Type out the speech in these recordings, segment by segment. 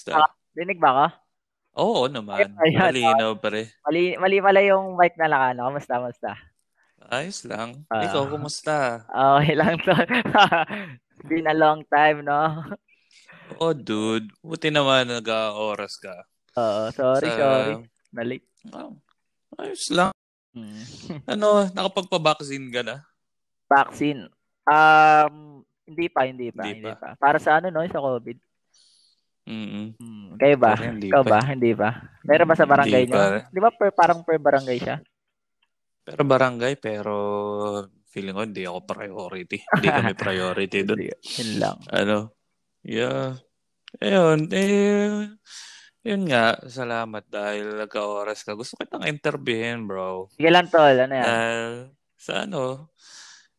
Kumusta? Dinig ba ako? Oo naman. Ayan. Malinaw pre. Mali pala yung mic na nakano. Kamusta? Ayos lang. Ikaw, Ah, kumusta? okay lang to. Been a long time, no? Oo, dude. Buti naman nag-oras ka. Oo, Sa... sorry. Mali. Oh, ayos lang. Hmm. Ano, nakapagpa-vaccine ka na? Vaccine. Hindi pa, hindi pa, Hindi hindi pa. pa. Para sa ano, no? Sa COVID. Mm. Kayo ba? Ako rin, hindi Ikaw pa ba? eh. Hindi pa. Meron ba sa Hindi barangay pa. nyo? Di ba parang per barangay siya? Pero barangay, pero feeling ko hindi ako priority. Hindi kami priority doon. Hindi. Yun lang. Ano? Yeah. Ayun, yun nga, salamat dahil nagka-oras ka. Gusto kitang interviewin, bro. Sige lang, tol. Ano yan? Dahil sa ano,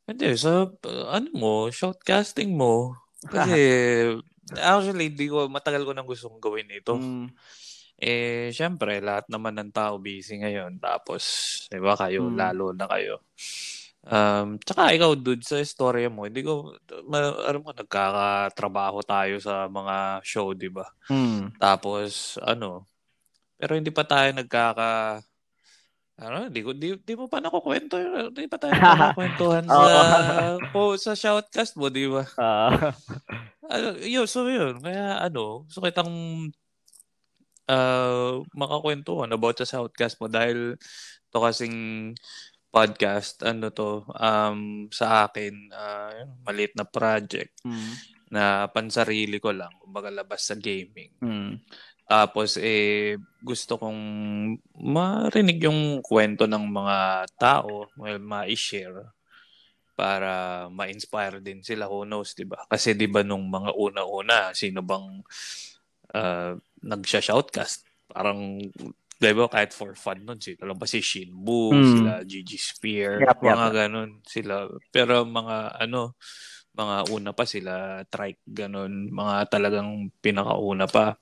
hindi, sa ano mo, shoutcasting mo. Kasi, actually, matagal ko nang gustong gawin ito. Hmm. Syempre, lahat naman ng tao busy ngayon. Tapos, di ba, kayo, Hmm. lalo na kayo. Tsaka ikaw, dude, sa istorya mo, hindi ko, alam mo, nagkakatrabaho tayo sa mga show, di ba? Hmm. Tapos, ano, pero hindi pa tayo di mo pa nakukwento, di pa tayo nagkakakwentuhan sa, Oo. sa shoutcast mo, di ba? Oo. Yun, kaya ano, gusto kitang makakwentuhan about sa shoutcast mo dahil to kasing podcast, ano to, sa akin, maliit na project Hmm. na pansarili ko lang, kumbaga labas sa gaming. Hmm. Tapos, gusto kong marinig yung kwento ng mga tao, well, ma-share para ma-inspire din sila, who knows, di ba? Kasi di ba nung mga una-una, sino bang nagsha-shoutcast? Parang, di ba, kahit for fun nun, sila lang ba si Shinbu, Hmm. sila Gigi Spear, Yap. mga ganun sila. Pero mga ano, mga una pa sila, Trike, ganun, mga talagang pinakauna pa.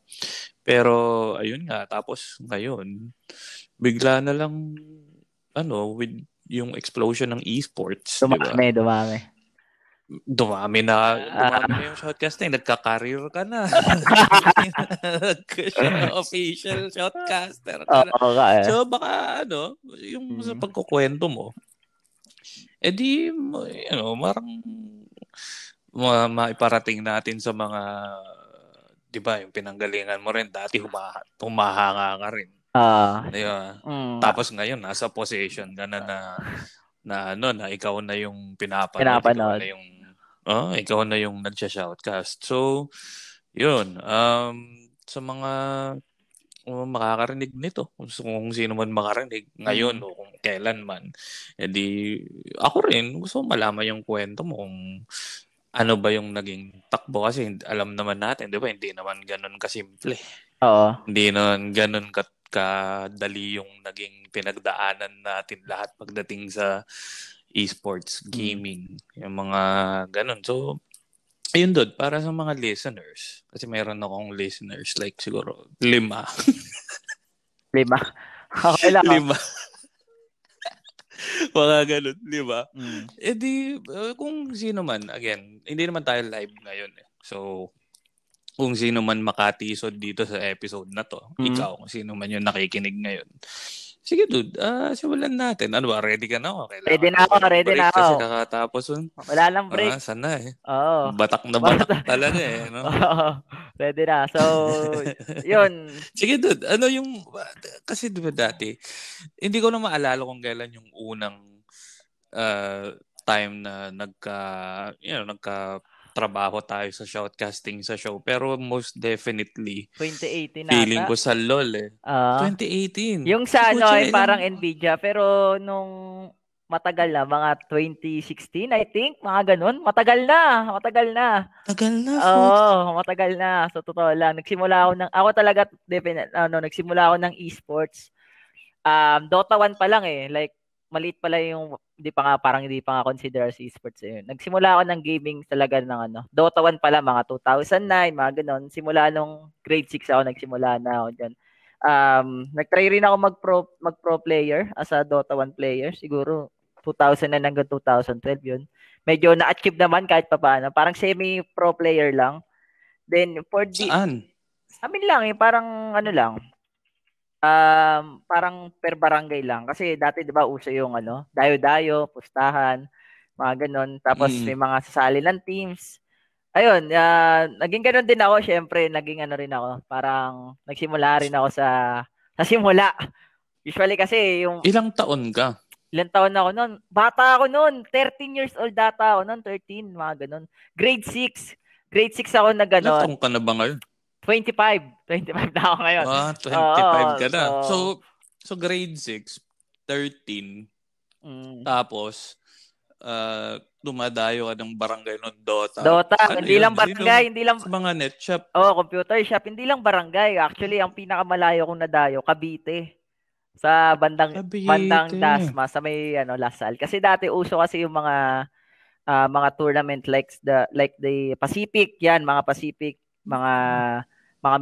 Pero, ayun nga, tapos ngayon, bigla na lang, ano, with yung explosion ng esports, di ba? Dumami. Dumami na Ah. yung shotcasting. Nagka-career ka na. Official shotcaster ka na. Oo nga eh. So, baka, ano, yung sa Hmm. pagkukwento mo, edi, marang maiparating natin sa mga, di ba, yung pinanggalingan mo rin. Dati humahanga ka rin. Ah. Di ba? Hmm. Tapos ngayon, nasa position ka na ikaw na yung pinapanood, Pinapanood. ikaw na yung nagsha-shoutcast. So, yun. Sa mga makakarinig nito, kung sino man makarinig ngayon Hmm. o kung kailan man, edi ako rin gusto ko malaman yung kwento mo kung ano ba yung naging takbo kasi alam naman natin, di ba, hindi naman ganun kasimple. Oo. Hindi naman ganun kadali yung naging pinagdaanan natin lahat pagdating sa esports, Hmm. gaming, yung mga ganun. So, ayun doon, para sa mga listeners, kasi meron akong listeners like siguro 5. 5. Okay lang. 5. Mga ganun, 5. Hmm. Kung sino man, again, hindi naman tayo live ngayon eh. So, kung sino man makatisod dito sa episode na to, Hmm. ikaw, kung sino man yung nakikinig ngayon. Sige dude, simulan natin. Ano ba, ready ka na o? Kailangan mo ba ng Ready na break? ako. Kasi kakatapos nun. Wala lang break. Sana eh. Oo. Batak na batak talaga eh, no? Oo. Ready na. So, yun. Sige dude, ano yung, kasi diba dati, hindi ko na maalala kung kailan yung unang uh, time na nagka trabaho tayo sa shoutcasting sa show. Pero most definitely, 2018 feeling ata. ko sa LOL eh. Ah. 2018. Yung sa ano Pucha, ay parang Nvidia pero nung matagal na mga 2016 I think mga ganun matagal na tagal na, food. oo matagal na so totoo lang nagsimula ako talaga nagsimula ako ng esports Dota 1 pa lang eh like maliit pala yung hindi pa nga consider as esports eh. Nagsimula ako ng gaming talaga ng Dota 1 pa lang mga 2009 mga ganun simula nung grade 6 ako nagsimula na ako diyan nag-try rin ako mag-pro player as a Dota 1 player. Siguro 2009 hanggang 2012 yun. Medyo na-achieve naman kahit pa paano. Parang semi-pro player lang. Then, Saan? Amin lang parang ano lang, parang per barangay lang. Kasi dati 'di ba uso yung dayo-dayo, pustahan, mga gano'n. Tapos Mm. may mga sasali ng teams. Ayun, naging gano'n din ako, syempre naging ano rin ako, parang nagsimula rin ako sa simula. Usually kasi yung Ilang taon ka? ilang taon ako noon. Bata ako noon, 13 years old data ako noon, 13, mga gano'n. Grade 6. Grade 6 ako na Ilang gano'n. taon ka na ba ngayon? 25. 25 na ako ngayon. Ah, 25 Oo, ka so na. So grade 6, 13, mm, tapos dumadayo ka ng barangay ng Dota. Dota, Ano hindi yun? lang barangay, hindi lang Sa mga net shop. computer shop, hindi lang barangay. Actually, ang pinakamalayo kong nadayo, Cavite. Sa bandang Cavite. Dasma sa may Lasal. Kasi dati uso kasi yung mga tournament like the Pacific, yan, mga Pacific, mga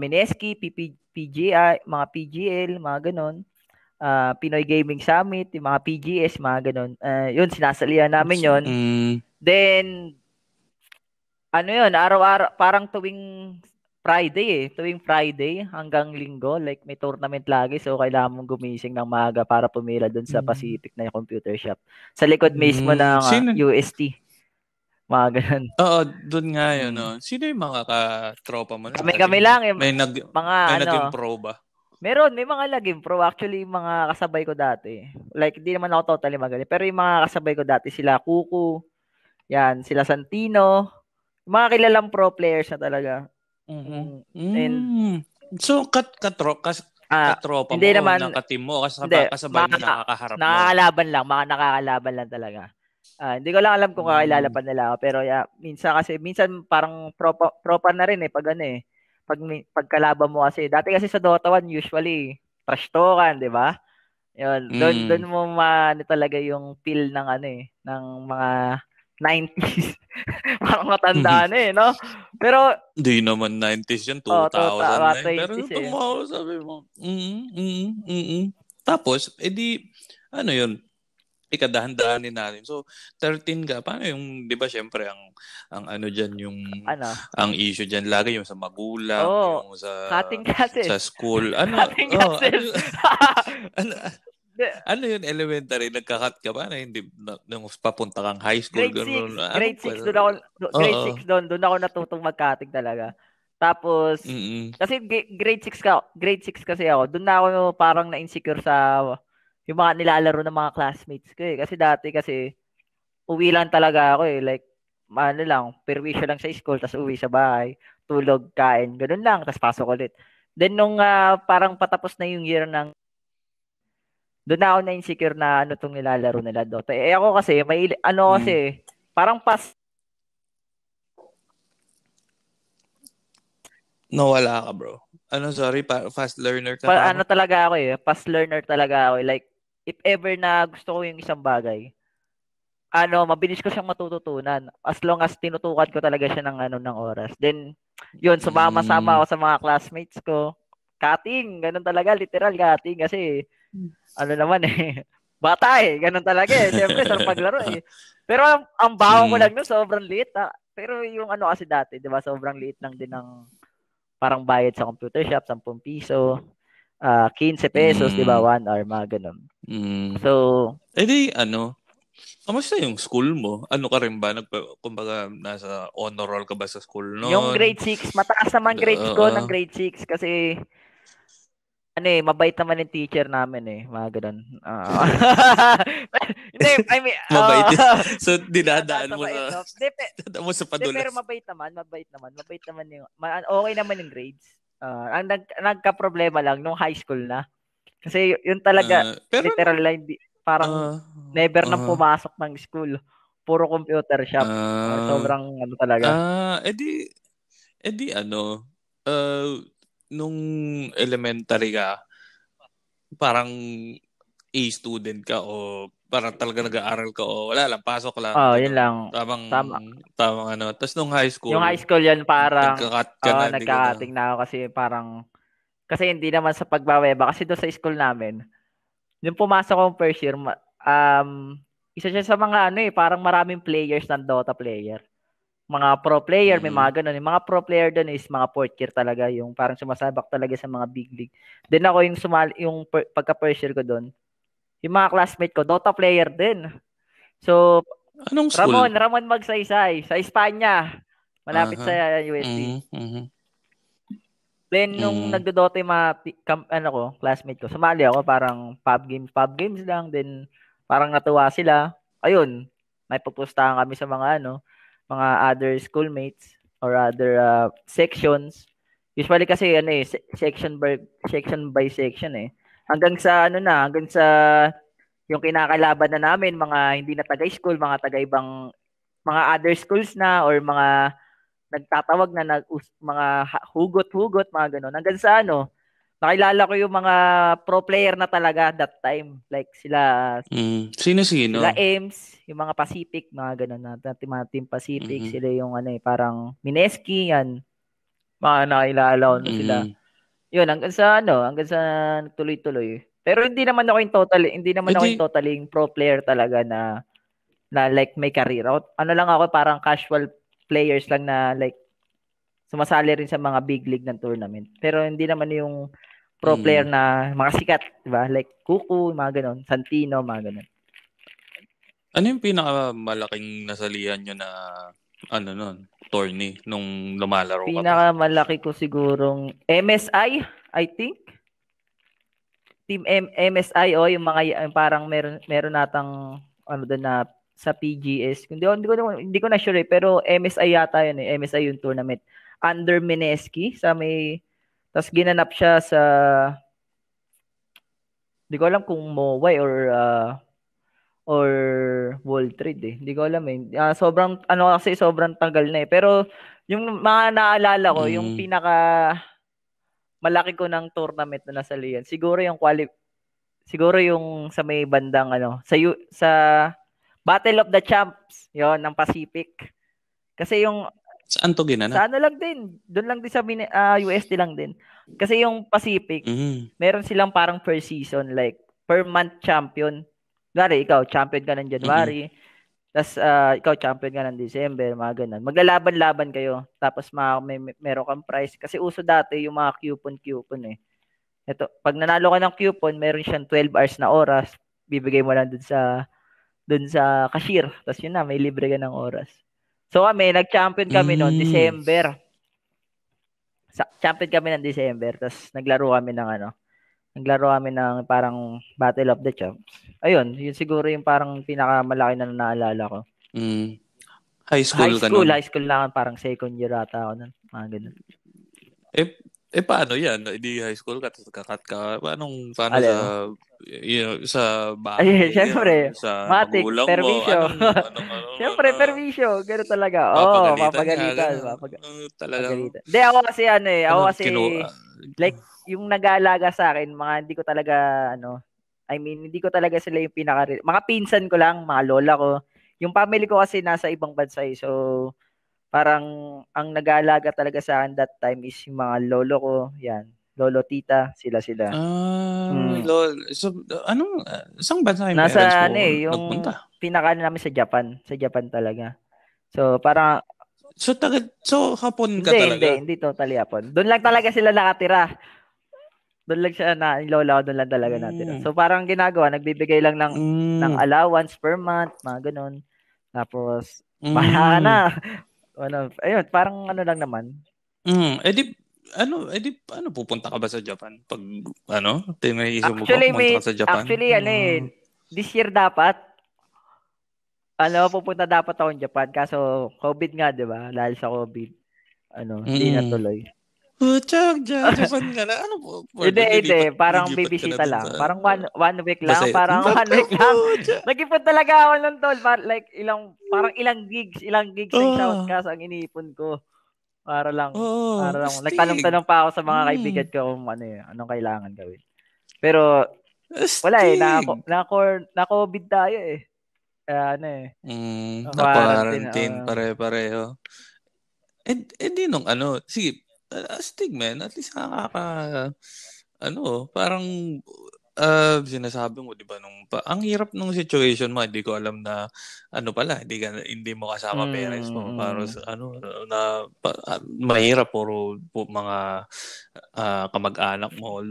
Mineski, PGI, mga PGL, mga ganun. Pinoy Gaming Summit, yung mga PGS, mga ganun. Yun, sinasalihan namin yun. Mm, Then, ano yun, araw-araw, parang tuwing Friday hanggang Linggo, like may tournament lagi, so kailangan mong gumising ng maaga para pumila dun sa mm, Pacific na yung computer shop. Sa likod mismo ng Sino? UST, mga ganun. Oo, doon nga yun. Mm. No? Sino yung mga katropa mo nun? Kami-kami Naging, lang, mga may naging pro ba? meron, may mga laging pro. Actually, yung mga kasabay ko dati. Like, hindi naman ako totally magaling. Pero yung mga kasabay ko dati, sila Kuku, yan, sila Santino, yung mga kilalang pro players na talaga. Mhm. Mm. And, Mm. So, katropa hindi mo o naman, nakateam mo, hindi, kasabay mo nakakaharap mo? nakakalaban lang, mga nakakalaban lang talaga. Hindi ko lang alam kung kakilala Mm. pa nila ako, pero yeah, minsan parang propa na rin pag pagkalaban mo kasi. Dati kasi sa Dota 1 usually trash talkan, 'di ba? Yun, doon Mm. mo talaga yung feel ng ng mga 90s. Parang matanda na no? Pero Di naman 90s yan, mga 2000 na yun. Pero 20s ito mo, sabi mo, Tapos, edi, ano yun, ikadahan-dahanin natin. So, 13 ka, paano yung, di ba, syempre, ang ano dyan, Ano? ang issue dyan, lagi yung sa magulang, Oh, yung sa, cutting classes. school. Cutting classes. Ano, ano yun, elementary, nagka-cut ka ba na hindi, nung papunta kang high school, Grade gano'n, 6, ano grade pa? 6 doon ako grade Oo. 6 doon ako natutong mag-cutting talaga. Tapos Mm-mm. kasi grade 6 kasi ako. Doon na ako parang na-insecure sa yung mga nilalaro ng mga classmates ko Kasi dati kasi uwi lang talaga ako like ano lang, perwisyo lang sa school tapos uwi sa bahay, tulog, kain, ganoon lang, tapos pasok ulit. Then nung parang patapos na yung year ng doon na ako na insecure na ano tong nilalaro nila Dota. Ako kasi may Mm. kasi parang Nawala ka, bro. Ano, sorry, fast learner ka ka mo? talaga ako fast learner talaga ako Like if ever na gusto ko yung isang bagay, mabilis ko siyang matututunan as long as tinutukan ko talaga siya ng oras. Then yun, sumama-sama Mm. ako sa mga classmates ko. Cutting, ganun talaga, literal cutting kasi ano naman bata ganun talaga Siyempre sa paglaro Pero ang baho ko Mm. lang nun, sobrang liit Pero yung ano kasi dati, 'di ba, sobrang liit lang din ng parang bayad sa computer shop, 10 piso, 15 pesos, 'di ba, Mm. 1 hour, mga ganun. Mm. So, Eh di, ano, kamusta yung school mo? Ano ka rin ba? Kumbaga, nasa honor roll ka ba sa school yung noon? grade 6 mataas naman grades ko ng Oo. grade 6 kasi mabait naman yung teacher namin mga ganun. Hindi, I mean, Mabait yun. So, nataas dinadaan sa mo bait, sa, no? Hindi, dinadaan mo sa pero padulas. mabait naman okay naman yung grades. Ang nagka-problema lang nung high school na. Kasi yun talaga, Pero, literal line, parang uh, never nang uh, pumasok ng school. Puro computer shop. uh, Sobrang talaga. edi ano, uh, nung elementary ka, parang A student ka o parang talaga nag-aaral ka o wala lang, pasok lang, Yun ganun. lang. Tamang, Tama. tamang ano. Tapos nung high Yung school, high school yan parang, nagka-cut ka na, hindi ka na. nagka-cutting na ako kasi hindi naman sa pagbaweba. Kasi doon sa school namin, yung pumasok akong first year, isa siya sa mga parang maraming players ng Dota player. mga pro player, may mga ganun. Yung mga pro player doon is mga fourth year talaga, yung parang sumasabak talaga sa mga big league. Then ako yung pagka first year ko doon, yung mga classmate ko, Dota player din. So, Anong school? Ramon Magsaysay, sa Espanya, malapit sa UST. Then, nung nagdodota yung mga classmate ko, sumali ako, parang pub games lang, then parang natuwa sila. Ayun, may pupustahan kami sa mga mga other schoolmates or other sections. Usually kasi section by section eh. Hanggang sa yung kinakalaban na namin, mga hindi na taga-school, mga taga-ibang mga other schools na or mga nagtatawag na mga hugot-hugot, mga ganun. Hanggang sa nakilala ko yung mga pro player na talaga that time. Like sila Sino-sino? Sila Ems, yung mga Pacific, mga ganun na. Mga Team Pacific, sila yung parang Mineski, yan. Mga nakilala ko na sila. Yun, hanggang sa tuloy-tuloy. Pero hindi naman ako yung totally pro player talaga na like may career. Lang ako, parang casual players lang na like sumasali rin sa mga big league ng tournament. Pero hindi naman yung pro player na mga sikat, di ba? Like Kuku, mga ganun, Santino, mga ganun. Ano yung pinakamalaking nasalihan nyo na tourney nung lumalaro ka pa? Pinakamalaki ko sigurong MSI, I think. Team MSI yung mga parang meron natang doon na sa PGS. Hindi ko na sure pero MSI yata yun eh. MSI yung tournament. Under Mineski sa tas ginanap siya sa hindi ko alam kung Mowai or World Trade eh. Hindi ko alam eh. Sobrang tagal na eh. Pero yung mga naalala ko, yung pinaka malaki ko ng tournament na nasalihan, siguro yung sa may bandang sa Battle of the Champs, yon ng Pacific. Kasi yung saan to ginanap? Sa lang din. Doon lang din sa UST lang din. Kasi yung Pacific, meron silang parang per season, like per month champion. Gari, ikaw, champion ka ng January. Tapos, ikaw, champion ka ng December, mga ganun. Maglalaban-laban kayo. Tapos, meron kang prize. Kasi uso dati yung mga coupon eh. Ito, pag nanalo ka ng coupon, meron siyang 12 hours na oras. Bibigay mo lang dun sa cashier. Tapos yun na, may libre ka ng oras. So nag-champion kami noon December. Champion kami ng December. Tapos naglaro kami ng parang Battle of the Champs. Ayun, yun siguro yung parang pinakamalaki na naalala ko. High school lang, parang second year ata ako nun. Mga ganun. Paano yan? Hindi high school ka, kakat ka. Paano sa bahay? Siyempre, sa matik, magulang perwisyo. Siyempre, perwisyo. Gano'n talaga. Papagalitan. Papagalitan. Hindi, ako kasi, like, yung nag-aalaga sa akin, mga hindi ko talaga, hindi ko talaga sila yung mga pinsan ko lang, mga lola ko. Yung family ko kasi nasa ibang bansa eh. So, parang ang nag-aalaga talaga sa akin that time is yung mga lolo ko, yan. Lolo, tita, sila. So, isang bansa yung nasa, parents mo yung nagpunta? Pinaka namin sa Japan. Sa Japan talaga. So, parang... So, Hapon ka talaga? Hindi totally Hapon. Doon lang talaga sila nakatira. Doon lang siya lola ko, doon lang talaga natira. So, parang ginagawa, nagbibigay lang ng allowance per month, mga ganun. Tapos, bahala na. Ayun, parang lang naman. Pupunta ka ba sa Japan? Pag, tinaisip mo ba pupunta ka sa Japan? Actually, this year dapat, pupunta dapat ako sa Japan. Kaso, COVID nga, di ba? Dahil sa COVID, hindi natuloy. Japan ka na. Ano po? Hindi. Parang bibisita lang. Parang one week lang. Nag-ipon talaga ako nun, tol. Parang ilang gigs ng shoutcast ang iniipon ko. Para lang. Nagtanong-tanong pa ako sa mga kaibigan ko kung anong kailangan gawin. Pero, wala eh. Na-COVID tayo eh. Kaya na-quarantine pare-pareho. Di nung sige, astig man, at least parang Sinasabi mo 'di ba ang hirap nung situation mo, hindi ko alam na pala hindi mo kasama parents mo para Mm. sa mahirap mga kamag-anak mo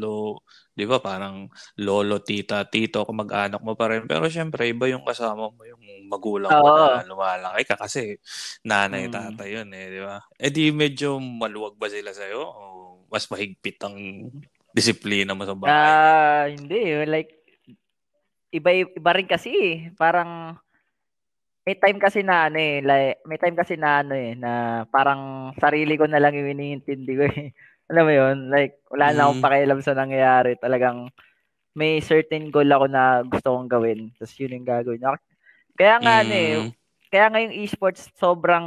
'di ba parang lolo, tita, tito, kamag-anak mo pa rin. Pero syempre iba yung kasama mo, yung magulang mo Oo. na lumalaki ka kasi nanay, Mm. tatay yun, 'di ba? Di medyo maluwag ba sila sa'yo o mas mahigpit ang disiplina mo sa bahay niyo? Hindi, like iba rin kasi eh. Parang may time kasi na na parang sarili ko na lang yung iniintindi ko eh. Alam mo yun? Like, wala na akong Hmm, pakialam sa nangyayari. Talagang may certain goal ako na gusto kong gawin. Tapos yun yung gagawin. Kaya nga hmm, kaya nga yung esports sobrang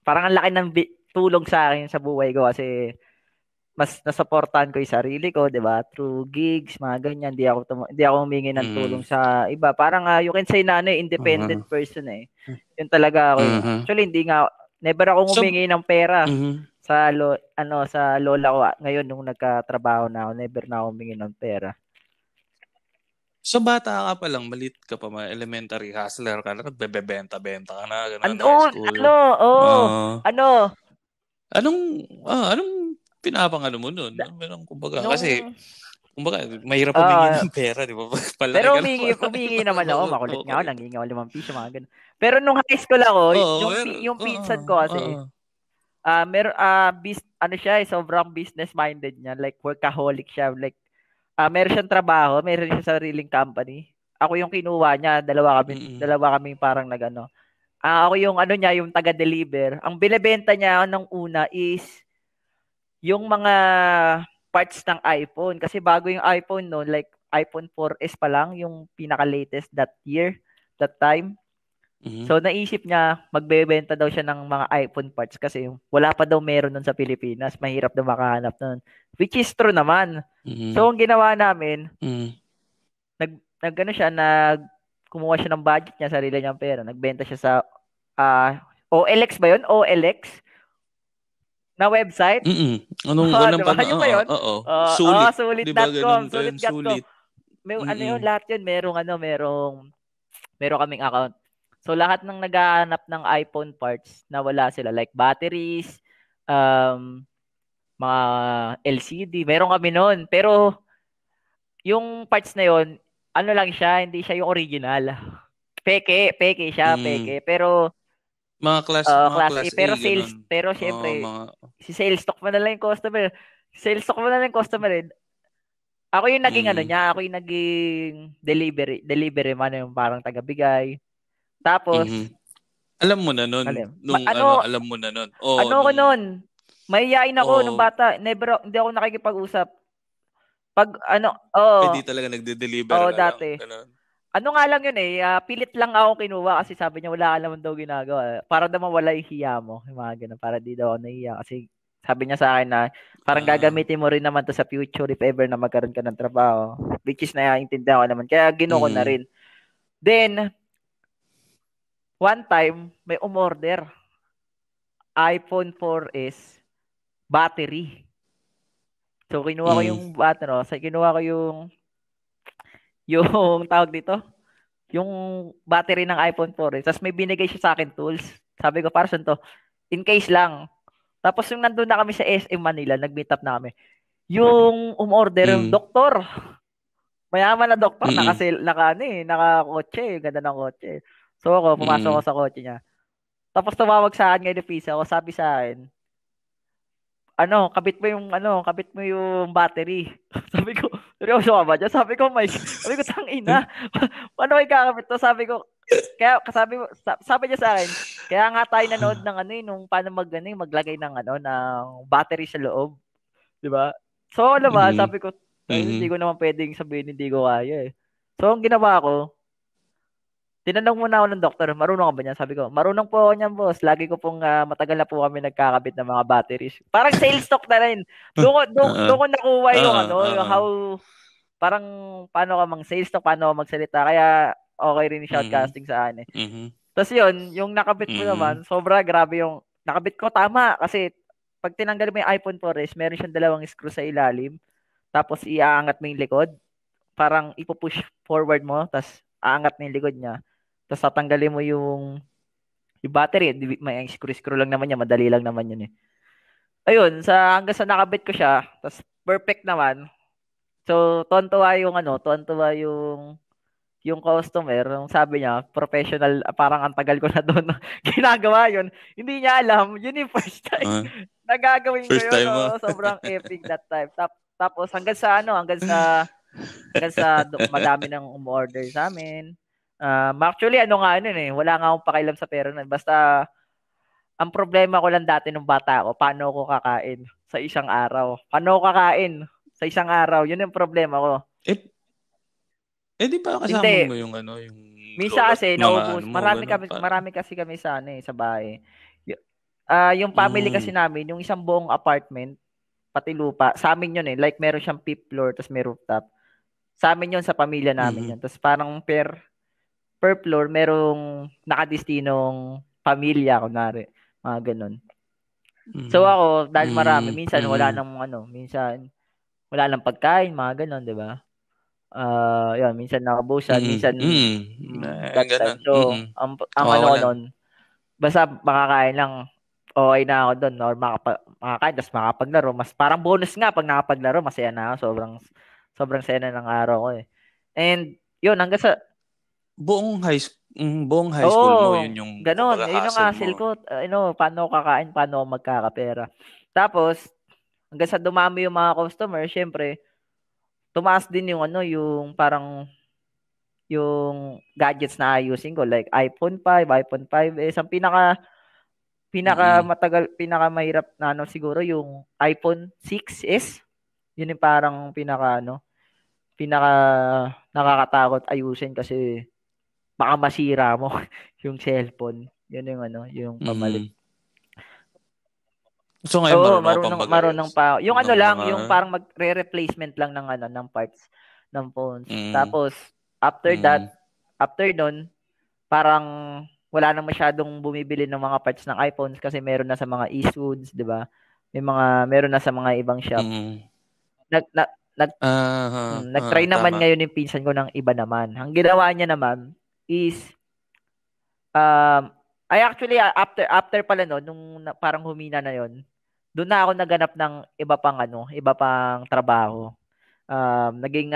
parang ang laki ng tulong sa akin sa buhay ko kasi mas nasuportahan ko yung sarili ko, 'di ba? Through gigs, mga ganyan, hindi ako humingi ng tulong hmm, sa iba. Parang you can say na independent mhm, person eh. Yun talaga ako eh. mhm. Actually, hindi nga never ako So humingi ng pera mhm. sa lola ko ngayon nung nagkatrabaho na ako, never na ako humingi ng pera. So bata ka pa lang, maliit ka pa, mga elementary hustler ka na, nagbebenta-benta ka na, gano'n, high Andun, school. oh, Ah, ano, anong pinapangano mo nun? da- Kumbaga, kasi, nung, kumbaga, mahirap humingi ah, ng pera, di ba? Palaki pero ka na humingi naman ako, makulit nga ako, makulit. nangingi ako 5 piso, mga ganun. Pero nung high school ako, Oo, pero, yung oo, pinsan ko oo. kasi, ano siya, sobrang business minded niya, like workaholic siya, like meron siyang trabaho, meron siyang sariling company. Ako yung kinuha niya, Mm-mm. dalawa kami parang nagano. Ako yung ano niya, yung taga-deliver. Ang binebenta niya ng una is yung mga parts ng iPhone kasi bago yung iPhone no, like iPhone 4S pa lang yung pinaka-latest that time. Mhm. So naisip niya magbebenta daw siya ng mga iPhone parts kasi wala pa daw meron nun sa Pilipinas, mahirap daw makahanap nun. Which is true naman. So Mhm. ang ginawa namin, Mhm. nag siya, kumuha siya ng budget niya, sarili niyang pera, nagbenta siya sa OLX ba yun? OLX na website. Mm. Anong Di ba? Yun ba yun? oo. Sulit. 'Di ba Sulit.com, gano'n pa yun, sulit.com. sulit. May ano yun, Mm. lahat yun, meron kaming account. So lahat ng naghahanap ng iPhone parts na wala sila, like batteries, um, mga LCD, meron kami noon. Pero yung parts na yun, ano lang siya, hindi siya yung original. Peke siya, Mm. peke. Pero Mga class A, class A gano'n. pero Oo, syempre, mga si sales stock mo na lang yung customer. Sales stock mo na lang yung customer eh. Ako yung naging ano mm. niya, ako yung naging delivery man yung parang tagabigay. Tapos, Mhm. Alam mo na nun, alam, alam mo na nun. Oo, ano ko nun, mahihain ako nung oo, bata, hindi ako nakikipag-usap. Pag ano, di talaga nagde-deliver ka lang, dati. gano'n. Ano nga lang yun eh, pilit lang ako kinuha kasi sabi niya wala ka naman daw ginagawa. Para daw mawala yung hiya mo, yung mga ganun, para di daw ako nahiya. Kasi sabi niya sa akin na parang Ah, gagamitin mo rin naman to sa future if ever na magkaroon ka ng trabaho. Which is naiintindihan ko naman. Kaya ginawa ko na mhm, rin. Then, one time, may umorder. iPhone 4S battery. So, kinuha ko hmm, yung battery, no? So, kinuha ko yung tawag dito, yung battery ng iPhone 4S. Tapos may binigay siya sa akin tools. Sabi ko, para saan to? In case lang. Tapos yung nandun na kami sa SM Manila, nag-meet up na kami. Yung umorder, hmm, doktor. Mayaman na doktor, mm, naka-kotse, ganda ng kotse. So ako, pumasok ako mm, sa kotse niya. Tapos tumawag sa akin ngayon ni ako, sabi sa akin, kabit mo yung battery. Sabi ko, seryoso ka ba dyan? Sabi ko, tang ina. Paano kayo kakabit to? Sabi niya sa akin, kaya nga tayo nanood ng nung paano maglagay ng ng battery sa loob, 'di ba? So, alam mo, mhm, sabi ko, ay, hindi mhm, ko naman pwedeng sabihin hindi ko kaya eh. So, ang ginawa ko, tinanong muna ako ng doktor, marunong ka ba niyan? Sabi ko, marunong po ako niyan, boss. Lagi ko pong matagal na po kami nagkakabit ng mga batteries. Parang sales talk na rin. oo, Doon ko nakuha yung oo, yung oo, how, parang paano ka mang sales talk, paano ka magsalita. Kaya okay rin yung mhm, shoutcasting sa akin eh. mhm, Tapos yun, yung nakabit ko mhm, naman, sobra grabe yung, nakabit ko tama. Kasi pag tinanggal mo yung iPhone 4S, meron siyang dalawang screw sa ilalim. tapos iaangat mo yung likod, parang ipupush forward mo, tapos aangat mo yung likod niya. Tapos tatanggalin mo yung battery. May screw lang naman yan, madali lang naman yun eh. Ayun, hanggang sa nakabit ko siya, tapos perfect naman. So, tuwan-tuwa yung customer, yung sabi niya, professional, parang ang tagal ko na doon ginagawa yun. Hindi niya alam, yun yung first time. Nagagawin ko First yun, time mo. no? Sobrang epic that time. Tapos hanggang sa madami nang umorder sa amin. Actually, wala nga akong pakialam sa pera nun. Basta, ang problema ko lang dati nung bata ako, paano ako kakain sa isang araw? Paano ako kakain sa isang araw? Yun yung problema ko. Di ba kasama Hindi. mo yung yung Minsan lolo, kasi mga naubos. mo, ganun pa. Marami kasi kami sa bahay. Yung family kasi Mm. namin, yung isang buong apartment, pati lupa, sa amin yun eh. Like meron siyang fifth floor, tapos may rooftop. Sa amin yun, sa pamilya namin yun. Tapos parang per floor, merong nakadistinong pamilya, kunwari. Mga ganun. So ako, dahil marami, minsan wala nang pagkain, mga ganun, di ba? Yun, minsan naubusan, minsan that time. Ganun. So, ang ano ko Nawawalan. nun, basta makakain lang, okay na ako doon, or makakain, tapos makapaglaro. Mas parang bonus nga pag nakapaglaro, masaya na ako. Sobrang saya na ng araw ko eh. And, yun, Buong high school mo, oo, yun yung ganun. kumbaga Yun ang hassle hassle mo. ko. Paano ako kakain, paano ako magkakapera. Tapos, hanggang sa dumami yung mga customer, syempre, tumaas din yung parang yung gadgets na ayusin ko, like iPhone 5, iPhone 5S. Ang pinakamahirap na siguro yung iPhone 6S. Yun yung parang pinaka nakakatakot ayusin kasi baka masira mo yung cellphone. Yun yung yung pamalit. Mm. So ngayon Oo, marunong ka pang marunong mag-ayos pa. Yung ng lang, mga yung parang magre-replacement lang ng parts ng phones. mm, Tapos after mm, that, after nun, parang wala na masyadong bumibili ng mga parts ng iPhones kasi meron na sa mga Eastwoods, 'di ba? Meron na sa mga ibang shop. mm. Nag na, nag Nag-try naman Tama. ngayon yung pinsan ko ng iba naman. Ang ginawa niya naman is I actually after pala no, parang humina na yon. Doon na ako naganap ng iba pang trabaho. Naging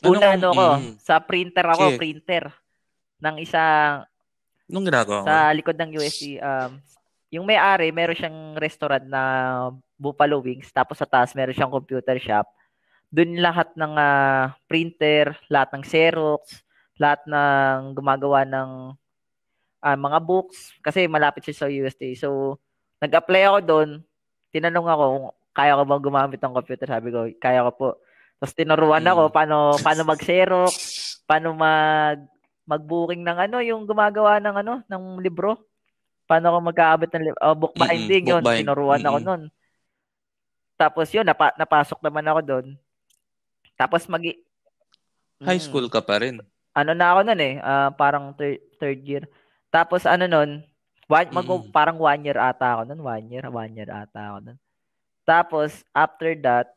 una Anong sa printer ako, kek? printer ng isang Anong ginagawa mo? sa likod ng UST. Yung may-ari, meron siyang restaurant na Buffalo Wings, tapos sa taas meron siyang computer shop. Doon lahat ng printer, lahat ng Xerox, lahat ng gumagawa ng mga books kasi malapit siya sa UST. So, nag-apply ako doon. Tinanong ako kung kaya ko bang gumamit ng computer. Sabi ko, kaya ko po. Tapos tinuruan ako Mm. paano mag-Xerox, paano mag-booking ng yung gumagawa ng libro. Paano ako mag-aabot ng book binding, yun. Bookbind. Tinuruan ako noon. Tapos yun, napasok naman ako doon. Tapos High school ka pa rin. ano na ako noon eh, parang third year. Tapos noon, parang 1 year ata ako noon, 1 year ata ako noon. Tapos after that,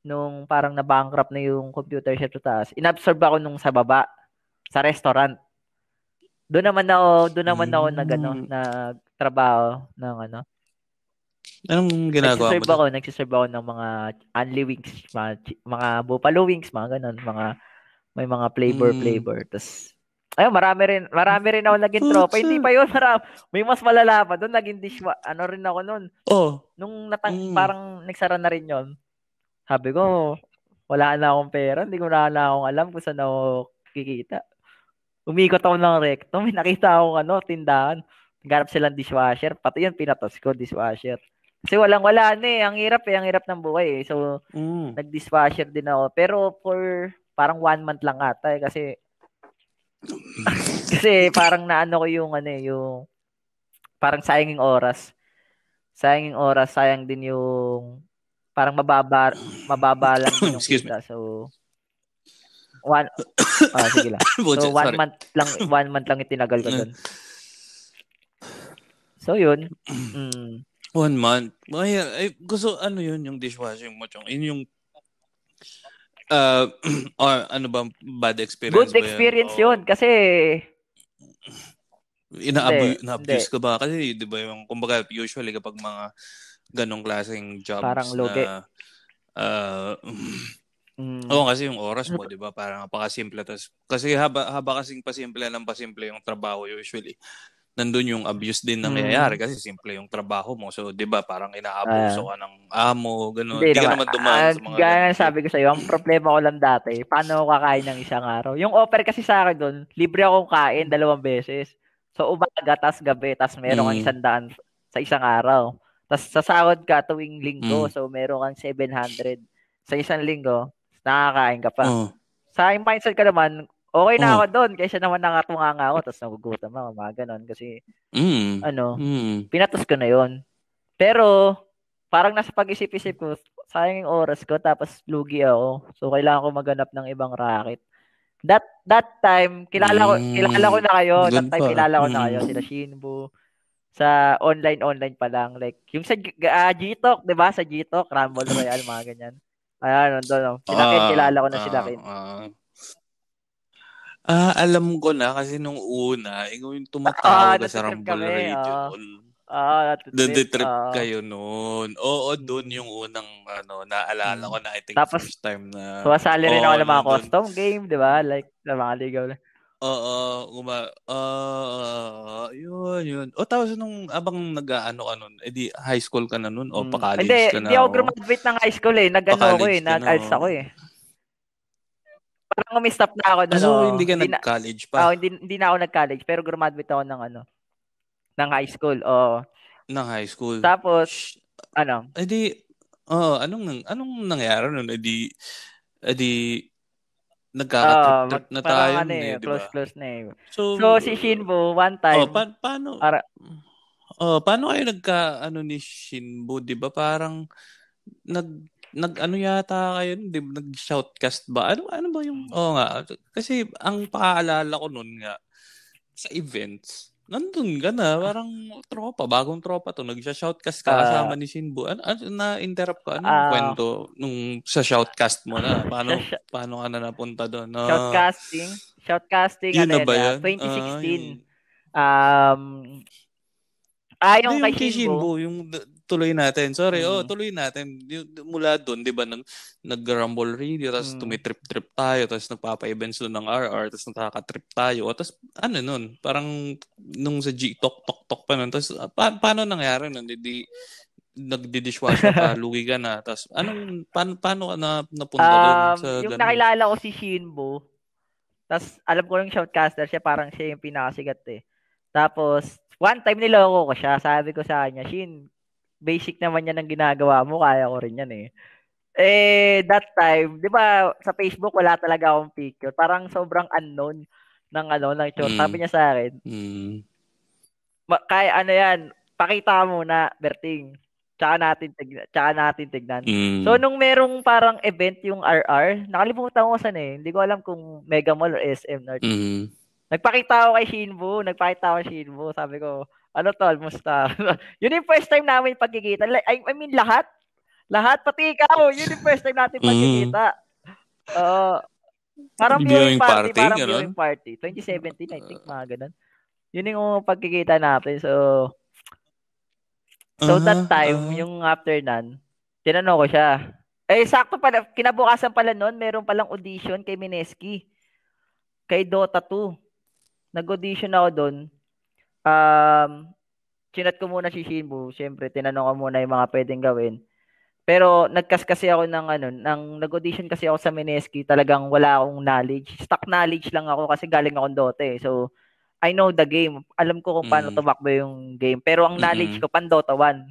nung parang na-bankrupt na yung computer shop sa taas, inabsorb ako nung sa baba, sa restaurant. Doon naman ako nagtrabaho ng Anong ginagawa mo doon? Nagsiserve ako ng mga Unli Wings, mga Buffalo Wings, mga ganun, may mga flavor. Tapos, ayun, marami rin ako naging tropa. Hindi pa yun, may mas malala pa doon, naging rin ako noon. Oh. Nung parang nagsara na rin yon. Sabi ko, wala na akong pera, hindi ko na akong alam kung saan ako kikita. Umikot ako ng recto, may nakita akong tindahan. Naghanap silang dishwasher, pati yun pinatos ko, dishwasher. Kasi wala na eh, ang hirap ng buhay eh. So, nag-dishwasher din ako. Pero for parang 1 month lang ata eh, kasi parang naano ko yung parang sayang yung oras. Sayang din yung parang mababa lang din yung Excuse me. kita. So, sige lang. So, 1 month lang itinagal ko doon. So, yun. 1 month. Ay, gusto, yun yung dishwashing mo, Chong? Yun yung Ano ba, bad experience Good ba yun? experience yun kasi hindi. Na-abuse ka ba? Kasi, di ba, yung, kumbaga, usually kapag mga ganong klaseng Parang jobs lugi. na, uh, Mm. oo, kasi yung oras mo, di ba, parang napakasimple. Kasi haba kasing pasimple yung trabaho usually. Nandun yung abuse din nangyayari Mm. kasi simple yung trabaho mo. So, di ba, parang inaabuso Ah, ka ng amo, hindi gano'n. Di ka naman. naman dumaan sa mga Gaya ganong ng shit. sabi ko sa iyo, ang problema ko lang dati, paano ako kakain ng isang araw? Yung offer kasi sa akin doon, libre akong kain 2 beses. So, umaga, tas gabi, tas meron kang Mm, 100 sa isang araw. Tas sasahod ka tuwing linggo. mm, So, meron kang 700 sa isang linggo. Nakakain ka pa. oh, Sa aking mindset ka naman, okay na ako oh, doon. Kaysa naman nakatunganga ako, tas nagugutom ako, mga ganon. Kasi, mm, ano, mm, pinatos ko na yon. Pero, parang nasa pag-isip-isip ko, sayang yung oras ko, tapos lugi ako. So, kailangan ko maghanap ng ibang racket. That time, kilala ko mm. na kayo. That Good time, pa. kilala ko na kayo. Sila Mm. Shinbu. Sa online pa lang. Like, yung sa Gtalk, di ba? Sa Gtalk, Rumble Royale, mga ganyan. Ayan, nandun. No? Sila Ken, Ah, kilala ko na sila ah, Ken. ah. Alam ko na kasi nung una, ikaw yung Ah, tumatawag ka sa natitrip Rumble kami. Radio Oo. noon. Natitrip. Nade-trip kayo noon. Oo, doon Mm, yung unang naalala mm. ko na I think Tapos, first time na sumasali rin ako ng mga nandun. custom game, di ba? Like, sa mga ligaw. Oo, yun. O tapos nung abang nag-aano ka nun, edi high school ka na nun o Hindi, pa-college ka hindi na ako o graduate ng high school eh. Nag-ano ako eh. pa-college ka na Nag-ALS ako o. eh. Parang umi-stop na ako nun, So, oh. hindi ka Hindi na, nag-college pa hindi na ako nag-college, pero graduate ako ng ano, ng high school. Oo. ng high school. Tapos, Shh. ano, Edi, anong nangyari nun? Edi, nagkaka-trip-trip na parang tayo ano nun eh, di ba? close na eh. So, So, si Shinbo, one time, paano, para, paano kayo ni Shinbu, di ba? Parang, nag, ano yata kayo, di ba? Nag-shoutcast ba? Ano ba yung, oo nga. Kasi, ang pakaalala ko nun nga, sa events, nandun ka na, parang bagong tropa to, nagsha-shoutcast ka uh, kasama ni Shinbu. Na-interrupt ka, ano yung uh, kwento nung sa shoutcast mo na? sa, Paano ka na napunta doon? shoutcasting, Yun ano na yan, ba yun? 2016. Yung, Um, yung hindi, kay yung kay Shinbo, Shinbu, tuloy natin. Sorry, mm, tuloy natin. Mula doon, di ba, nag-rumble radio, tapos mm, tumitrip-trip tayo, tapos nagpapa-events doon ng RR, tapos nakaka-trip tayo. Tapos, ano nun, parang, nung sa Tok-tok pa nun, tapos, paano nangyari nun? Hindi, nagdi-dishwasher ka, lugi ka na, tapos, paano ka na napunta doon sa yung ganun? nakilala ko si Shinbo, tas alam ko yung shoutcaster siya, parang siya yung pinakasigat eh. Tapos, one time niloko ko siya. Sabi ko sa kanya, Shin, basic naman yan ang ginagawa mo, kaya ko rin yan eh. That time, di ba, sa Facebook, wala talaga akong picture. Parang sobrang unknown ng itsura. Sabi Mm, niya sa akin, mm, kaya ano yan, pakita mo muna, Berting. Tsaka natin tignan. So, mm, nung merong parang event yung RR, nakalimutan ko saan eh. Hindi ko alam kung Mega Mall or SM North. mm, Nagpakita ako kay Shinbu. Sabi ko, ano tol, musta? Yun yung first time namin pagkikita. Like, I mean, lahat. Lahat, pati ikaw. Yun yung first time natin mm. pagkikita. Uh, parang Viewing party, viewing ganon? party. 2017, I think, mga ganun. Yun yung pagkikita natin. So that Aha, time, aha. yung after nun, tinanong ko siya. Sakto pala, kinabukasan pala nun, meron palang audition kay Mineski, kay Dota 2. Nag-audition ako doon. Um, Chinat ko muna si Shinbu. Siyempre, tinanong ko muna yung mga pwedeng gawin. Pero kasi ako nag-audition kasi ako sa Mineski, talagang wala akong knowledge. Stock knowledge lang ako kasi galing akong Dota eh. So, I know the game. Alam ko kung paano Mm, tumakbo yung game. Pero ang knowledge mm, ko, pan Dota 1.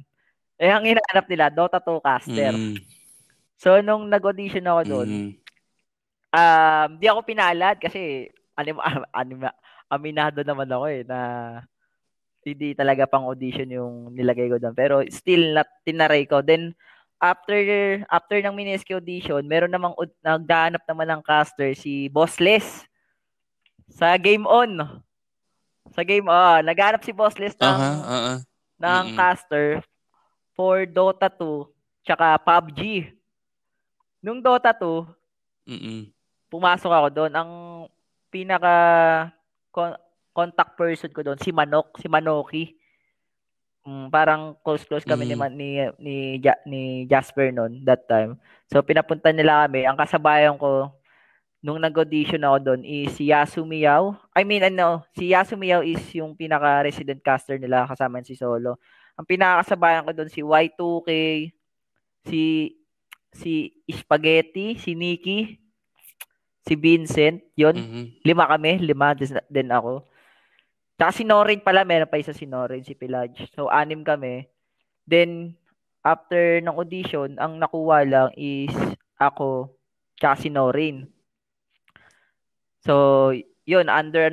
Ang hinahanap nila, Dota 2 caster. mm, So, nung nag-audition ako doon, mm, di ako pinalad kasi aminado naman ako eh na hindi talaga pang audition yung nilagay ko doon. Pero still tinaray ko. Then after ng Mineski audition, meron namang nagdahanap naman ng caster si Bossless sa Game On. Sa Game On, naghanap si Bossless aha, aha, ng mm, caster for Dota 2 tsaka PUBG. Nung Dota 2, Mm. pumasok ako doon. Ang pinaka contact person ko doon, si Manok, si Manoki. Parang close kami Mm. ni Jasper noon that time. So pinapunta nila kami. Ang kasabayan ko nung nag-audition ako doon is si Yasumiyaw. I mean, si Yasumiyaw is yung pinaka-resident caster nila kasama si Solo. Ang pinakakasabayan ko doon si Y2K, si Spaghetti, si Nikki, si Vincent, yun. Mhm. 5 din ako. Tsaka si Norin pala, meron pa isa si Norin, si Pilage. So, 6 kami. Then, after ng audition, ang nakuha lang is ako, tsaka si Norin. So, yun, under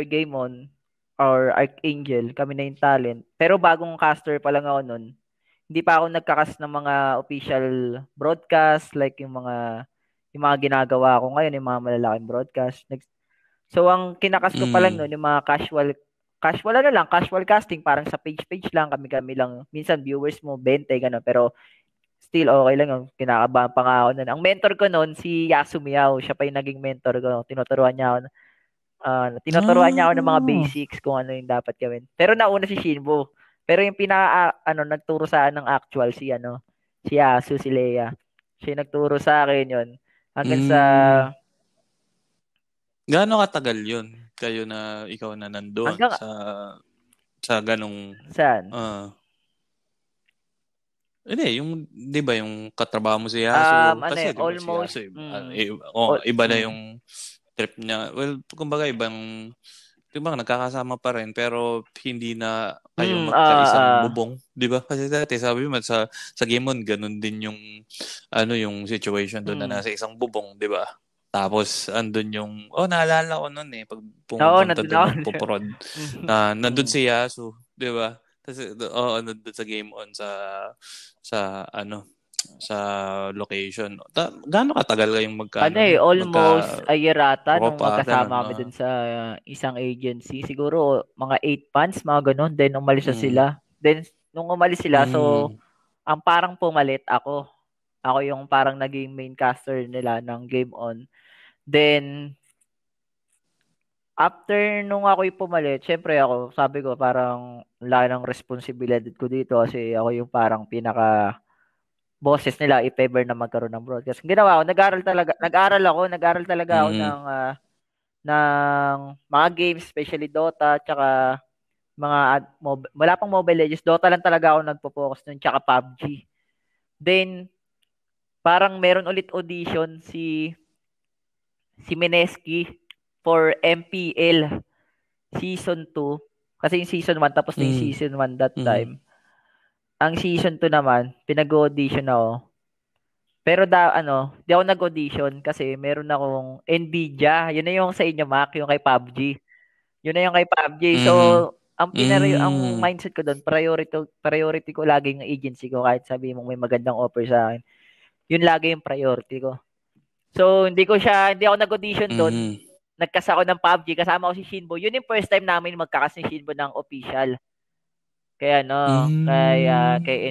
Game On or Archangel, kami na yung talent. Pero bagong caster pa lang ako nun. Hindi pa ako nagkakas ng mga official broadcast, like yung mga ginagawa ko ngayon, yung mga malalaking broadcast. So, ang kinakas ko pa lang nun, Mm. yung mga casual casting, parang sa page lang, kami lang. Minsan, viewers mo, 20, gano'n. Pero, still, okay lang yung kinakabahan pa nga ako nun. Ang mentor ko nun, si Yasumiyaw. Siya pa yung naging mentor ko. Tinuturuan niya ako ng mga Ah. basics kung ano yung dapat gawin. Pero nauna si Shinbo. Pero yung nagturo sa akin ng actual si Asu, si Leia. Siya yung nagturo sa akin yun. Hanggang sa, Mm. Gaano katagal 'yun? Kayo na ikaw na nandoon hanggang, sa ganong saan? ah hindi, yung 'di ba yung katrabaho mo si Yasu kasi 'di ba si Almost, Yasu iba na mm, yung trip niya. Well, kumbaga ibang 'di ba nagkakasama pa rin pero hindi na kayo mm, magkaisang bubong, 'di ba? Kasi dati sabi mo sa Game On ganun din yung yung situation doon na mm. nasa isang bubong, 'di ba? Tapos andun yung naalala ko noon pag Oo, pumupunta nandun doon ako. nagpo-prod Mm, na nandun mm. si Yasu, 'di ba? Kasi nandun sa Game On sa sa location. Gaano katagal kayong doon? Almost a year ata nung Tropa, ganun, magkasama kami dun sa isang agency. Siguro mga 8 months, mga ganun. Then umalis na mm, sila. Then nung umalis sila, so mm, ang parang pumalit ako. Ako yung parang naging main caster nila ng Game On. Then after nung ako'y pumalit, syempre ako, sabi ko parang laki ng responsibilidad ko dito kasi ako yung parang pinaka boses nila if ever na magkaroon ng broadcast. Ang ginawa ko, nag-aral talaga ako mm, ng mga games, especially Dota, tsaka wala pang Mobile Legends, Dota lang talaga ako nagpo-focus nun, tsaka PUBG. Then, parang meron ulit audition si Mineski for MPL Season 2. Kasi yung Season 1, tapos na yung mm, Season 1 that mm, time. Ang Season 2 naman, pinag-audition ako. Pero di ako nag-audition kasi meron akong Nvidia. Yun na yung sa inyo, Mac, yung kay PUBG. Yun na yung kay PUBG. So, mm, ang mm, mindset ko doon, priority ko lagi yung agency ko kahit sabi mong may magandang offer sa akin. Yun lagi yung priority ko. So, hindi ako nag-audition doon. mm, Nagkas ako ng PUBG, kasama ko si Shinbo. Yun yung first time namin magkakas ni Shinbo ng official. Kay mm,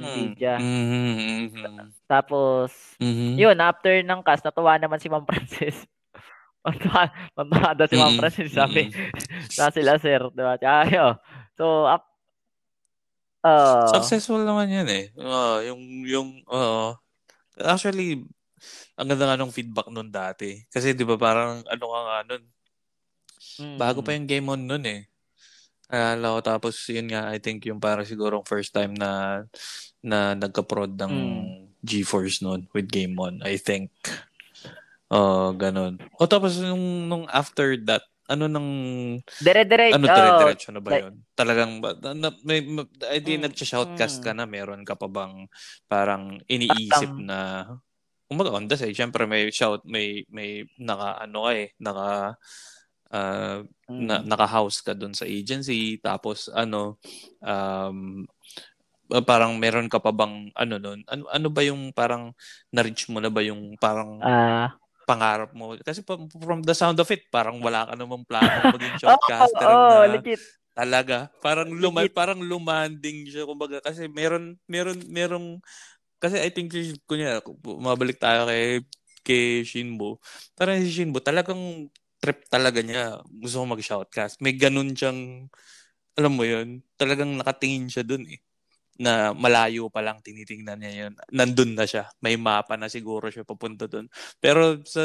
Nvidia. mm, Tapos, mm, yun, after ng cast, natuwa naman si Ma'am Frances. Matuwa daw si Ma'am mm, Frances, sabi. mm. Na sila, sir. Diba? Tsaka, yun. So, uh, Successful naman yan eh. Actually, ang ganda nga nung feedback nun dati. Kasi di ba parang ano ka nga nun, bago pa mm, yung Game On nun eh. Alala ko tapos yun nga, I think yung parang siguro first time na nagka-prod ng mm. GeForce nun with Game On, I think. Ganun. Tapos nung after that, Dire-diretso, dire-diretso na ba like, yun? Talagang, di mm, nag-shoutcast ka mm. na, meron ka pa bang parang Parang, iniisip na, kumbaga on the side, syempre may ah, mm, naka-house ka dun sa agency, tapos um, parang meron ka pa bang nun, ano ba yung parang na-reach mo na ba yung parang ah, pangarap mo? Kasi from the sound of it, parang wala ka namang planong maging oo, shoutcaster oh, na legit, talaga. legit. Parang lumanding siya kumbaga kasi merong kasi I think kunya mabalik tayo kay Shinbo. Parang si Shinbo talagang trip talaga niya. Gusto ko mag-shoutcast. May ganun siyang, alam mo yun, talagang nakatingin siya dun eh. Na malayo pa lang tinitingnan niya yun. Nandun na siya. May mapa na siguro siya papunta dun. Pero sa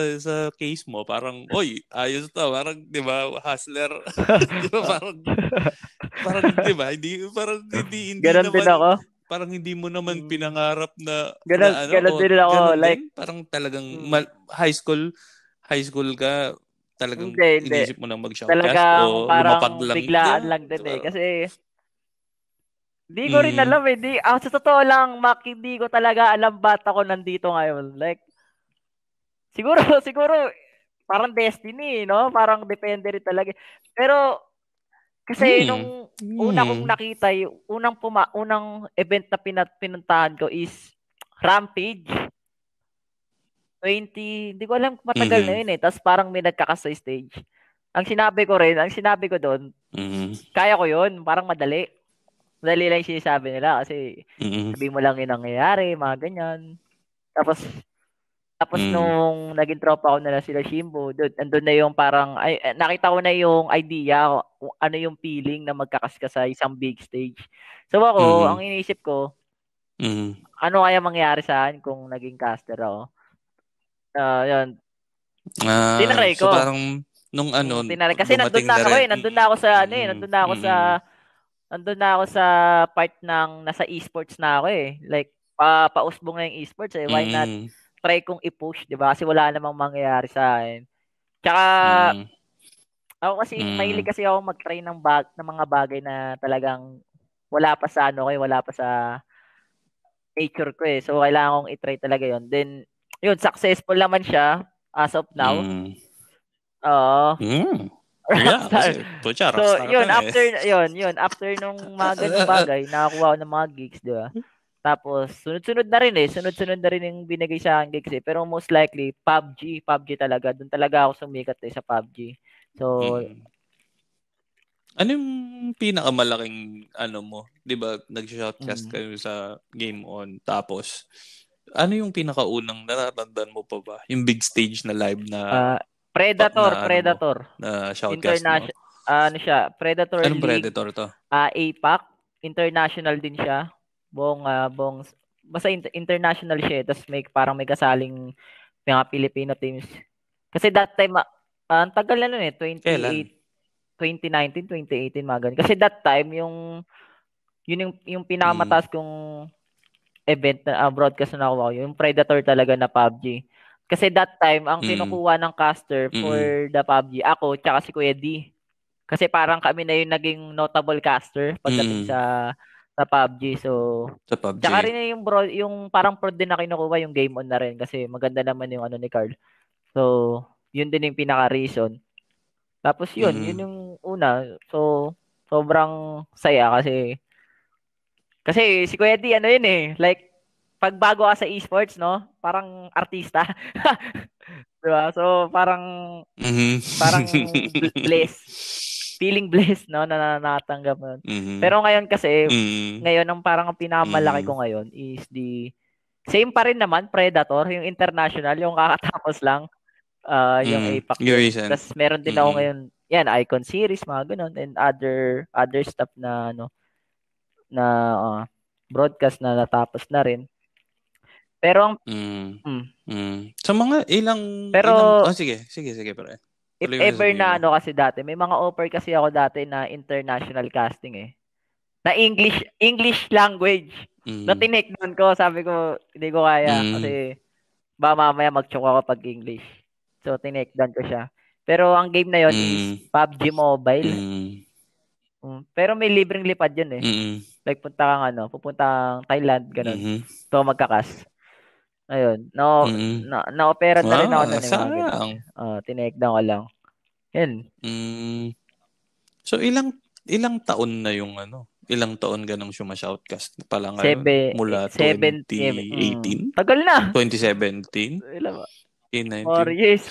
case mo, parang, oy, ayos to. Parang, di ba, hustler. Di ba, parang, di ba, hindi Ganon din naman, ako. parang hindi mo naman pinangarap na Ganon din ako. ganun Like, din. Parang talagang high school ka, talagang hindi. inisip mo na mag-shoutcast Talagang o lumapag parang lang, di biglaan ba? lang din Di ba? eh. Kasi, di ko rin Mm. alam eh. Sa totoo lang, hindi ko talaga alam ba't ako nandito ngayon. Like, siguro, siguro, parang destiny, no? Parang depende rin talaga. Pero, kasi Mm. nung una kong Mm. nakita, yung unang event na pinuntahan ko is Rampage. 20, hindi ko alam kung matagal na Mhm. yun eh. Tapos parang may nagkakas sa stage. Ang sinabi ko doon, Mhm. kaya ko yun. Parang madali. Madali lang yung sinasabi nila kasi Mhm. sabi mo lang yung nangyayari, mga ganyan. Tapos Mhm. nung naging tropa ko nila sila Shimbo, andun na yung parang, nakita ko na yung idea, kung ano yung feeling na magkakas ka sa isang big stage. So ako, ang Mhm. iniisip ko, Mhm. ano kaya mangyari sa akin kung naging caster ako? Yun. Tinry So ko. parang nung ano, Tinry. Kasi nandun dumating na na ako rin. eh. Nandun na ako sa, Mhm. Mhm. nandun na ako sa part ng nasa esports na ako eh. Like, pausbong na yung esports eh. Why not Mhm. try kong i-push, di ba? Kasi wala namang mangyayari sa akin. Tsaka, Mhm. ako kasi, mahilig Mhm. kasi ako mag-try ng mga bagay na talagang wala pa sa ano ko eh, wala pa sa nature ko eh. So, kailangan kong i-try talaga yon. Then, yun, successful naman siya as of now. Mhm. Oo. Mhm. Yeah, Rockstar. kasi pucha, So, rockstar ka yun, eh. after nung mga ganung bagay, nakakuha ako ng mga gigs, di ba? Tapos, sunod-sunod na rin eh. Sunod-sunod na rin yung binigay sa akin gigs eh. Pero most likely, PUBG talaga. Doon talaga ako sumikat eh sa PUBG. So, Mhm. Ano yung pinakamalaking ano mo? 'Di ba nag-shoutcast mm, kayo sa Game On tapos ano yung pinakaunang natatandaan mo pa ba? Yung big stage na live na uh, Predator, ano mo Predator. na shoutcast mo? International, ano siya, Predator Anong League, Predator to? APAC. International din siya. Buong, basta international siya. Tapos parang may kasaling mga Filipino teams. Kasi that time, ang tagal na nun eh, Kailan? 2019, 2018, mga ganun. Kasi that time, yung Mm. pinakamataas kong event na broadcast na nakuha ko, yung Predator talaga na PUBG. Kasi that time, ang Mm. kinukuha ng caster for Mm. the PUBG, ako, tsaka si Kuya D. Kasi parang kami na yung naging notable caster pagdating Mm. sa PUBG. So, Sa PUBG. tsaka rin yung bro, yung parang prod din na kinukuha yung game on na rin kasi maganda naman yung ano ni Carl. So, yun din yung pinaka-reason. Tapos yun Mm. yung una. So, sobrang saya kasi si Kuya D, ano yun eh, like, pag bago ka sa esports, no, parang artista. Diba? So, parang, Mhm. parang blessed. Feeling blessed, no, na natanggap mo. Mhm. Pero ngayon kasi, Mhm. ngayon, ang parang ang pinakamalaki Mhm. ko ngayon is same pa rin naman, Predator, yung international, yung kakatapos lang, yung Mhm. APAC Your din. reason. Tapos meron din ako Mhm. ngayon, yan, Icon series, mga ganun, and other stuff na, ano, na broadcast na natapos na rin. Pero Mm. mm, Mm. Sa mga pero sige, sige, sige pare. if Tuloy mo yung ever sasabihin na mo. ano kasi dati, may mga offer kasi ako dati na international casting eh. Na English language. Na Mm. tinekdown ko, sabi ko, hindi ko kaya Mm. kasi ba mamaya mag-choke ako pag English. So tinekdown ko siya. Pero ang game na yon is Mm. PUBG Mobile. Mm. Pero may libreng lipad yun eh. Mm. Like pupunta kang Thailand, ganun. Mhm. So magkakas. Ayun. Mm. Na-opera na rin ako nun yung mga ganun. Sayang. Tinake down ko lang. Yun. Mm. So ilang taon na yung ano? Ilang taon ka nang shoutcast pala ngayon? Mula 2018? Tagal na. 2017? Ilan ba? 2019?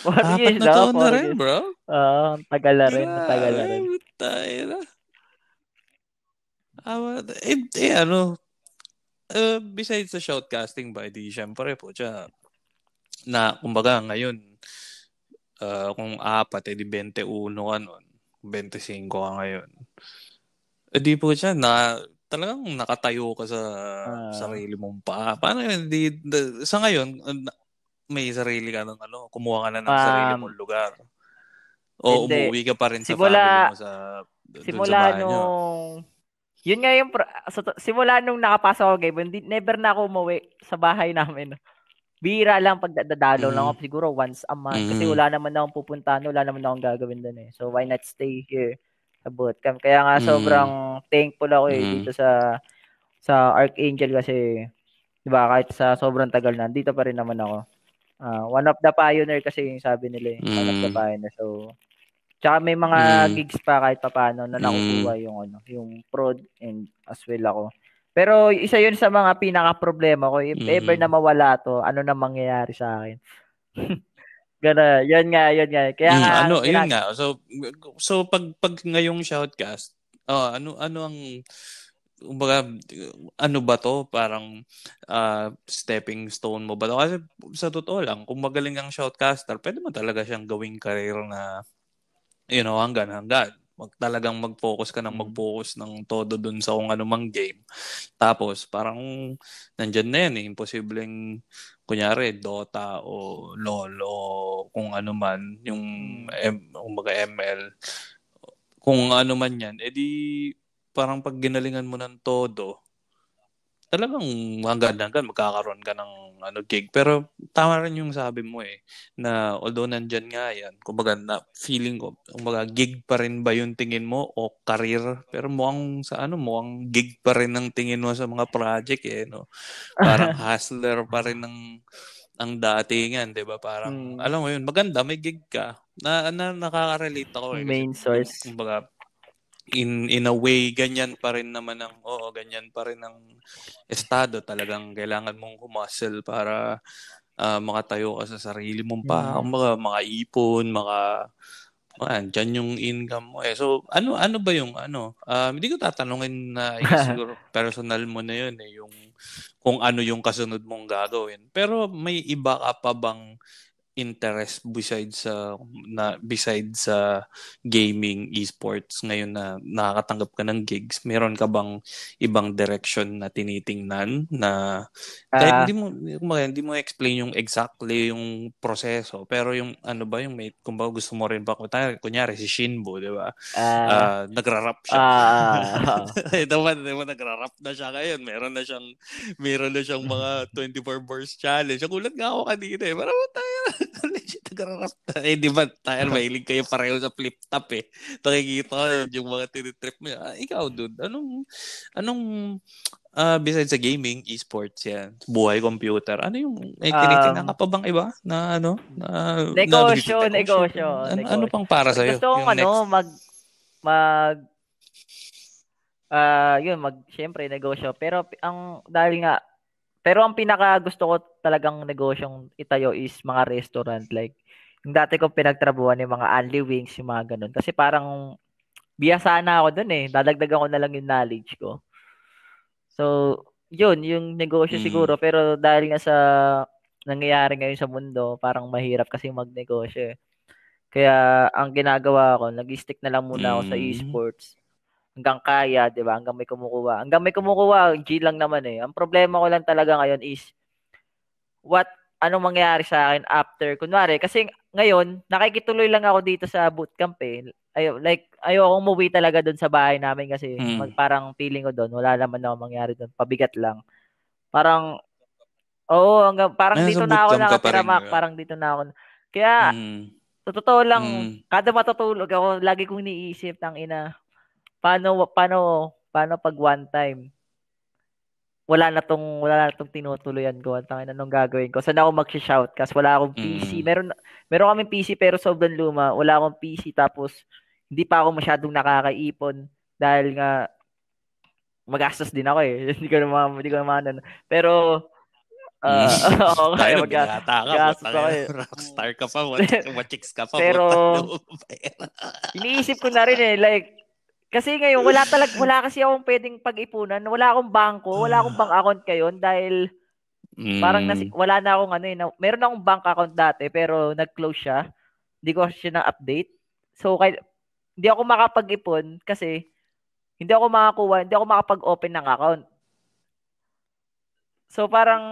4 Apat years na na. taon na 4 rin, years. bro. Ang tagal na rin. Ang tagal na rin. Grabe tayo na. Ano, besides sa shoutcasting ba, di syempre po na kumbaga ngayon kung 4 edi 21 ka nun, 25 ka ngayon. Di po siya na talagang nakatayo ka sa sarili mong paa. Paano yun? Sa ngayon, may sarili ka ng kumuha ka na ng sarili mong lugar. O Hindi. umuwi ka pa rin sa family mo dun sa Simula bahay nyo. Yun nga yung simula nung nakapasok ako game, never na ako umuwi sa bahay namin. Bihira lang pag dadalaw lang ako siguro once a month kasi wala naman akong pupuntahan, wala naman akong gagawin doon eh. So why not stay here sa bootcamp? Kaya nga sobrang thankful ako dito sa Archangel kasi 'di ba kahit sa sobrang tagal na dito pa rin naman ako. One of the pioneer kasi yung sabi nila eh. One of the pioneer. So tsaka may mga gigs pa kahit papaano na nakukuha yung prod and as well ako. Pero isa yun sa mga pinaka-problema ko. If ever na mawala to, ano na mangyayari sa akin? Gana, yun nga. Kaya nga, yun nga. So pag ngayong shoutcast, ano ang kumbaga, ano ba to? Parang stepping stone mo ba to? Kasi sa totoo lang, kung magaling ang shoutcaster, pwede mo talaga siyang gawing career na hanggang. Talagang mag-focus ka ng todo dun sa kung anumang game. Tapos, parang nandyan na yan eh. Imposibleng, kunyari, Dota o LoL o kung ano man, yung ML. Kung ano man yan, edi parang pag ginalingan mo ng todo, talagang hanggang magkakaroon ka ng gig. Pero tama rin yung sabi mo eh, na although nandyan nga yan, kumbaga na feeling ko, kumbaga gig pa rin ba yung tingin mo o career? Pero mukhang gig pa rin ang tingin mo sa mga project eh, no? Parang hustler pa rin ang datingan, 'di ba? Parang alam mo yun, maganda may gig ka. Na nakaka-relate ako eh kasi main source. kumbaga in a way ganyan pa rin ang estado. Talagang kailangan mong humustle para makatayo ka sa sarili mong mga ipon, dyan yung income mo eh. So ano ba yung hindi ko tatanungin na siguro personal mo na yun eh, yung kung ano yung kasunod mong gagawin. Pero may iba ka pa bang interest besides sa gaming, esports ngayon na nakakatanggap ka ng gigs? Meron ka bang ibang direction na tinitingnan na kahit hindi mo explain yung exactly yung proseso, pero yung yung may kumbaga gusto mo rin ba kunyari si Shinbo, di ba? Nagra-rap siya. Diba nagra-rap na siya ngayon. Meron na siyang mga 24 bars challenge. Nagulat nga ako kanina eh. Parang tayo legit nagra-rap na. Di ba tayo mahilig kayo pareho sa flip top eh. Nakikita ko yung mga tinitrip mo. Ikaw dude, anong besides sa gaming, esports yan, buhay computer, ano yung may tinitingnan ka pa bang iba na negosyo. Ano pang para sa'yo? Gusto kong syempre negosyo. Pero ang pinaka gusto ko talagang negosyong itayo is mga restaurant. Like, yung dati kong pinagtrabuhan yung mga Only Wings, yung mga ganun. Kasi parang biyasa na ako dun eh. Dadagdagan ko na lang yung knowledge ko. So, yun, yung negosyo siguro. Pero dahil nga sa nangyayari ngayon sa mundo, parang mahirap kasi magnegosyo eh. Kaya ang ginagawa ko, nag-stick na lang muna ako sa esports. Hanggang kaya, 'di ba? Hanggang may kumukuha, G lang naman eh. Ang problema ko lang talaga ngayon is anong mangyayari sa akin after. Kunwari, kasi ngayon, nakikituloy lang ako dito sa bootcamp eh. Ayoko umuwi talaga doon sa bahay namin kasi parang feeling ko doon, wala naman ako mangyari doon. Pabigat lang. Parang, parang dito na ako nakatira, Mac. Parang dito na ako. Kaya, sa totoo lang, kada matutulog ako, lagi kong iniisip, paano pag one time wala na tong tinutuloyan ko, anong gagawin ko? Saan ako mag-shout kasi wala akong PC. Meron kaming PC pero sobrang luma. Wala akong PC tapos hindi pa ako masyadong nakakaipon dahil nga magastos din ako eh. Hindi ko naman. Pero kaya magastos ako eh. Rockstar ka pa, chicks ka pa. Pero iniisip ko na rin eh, like Kasi ngayon, wala kasi akong pwedeng pag-ipunan. Wala akong bangko, wala akong bank account ngayon dahil parang Mm. wala na akong ano eh. Meron akong bank account dati pero nag-close siya. Hindi ko siya na-update. So, hindi ako makapag-ipon kasi hindi ako makapag-open ng account. So, parang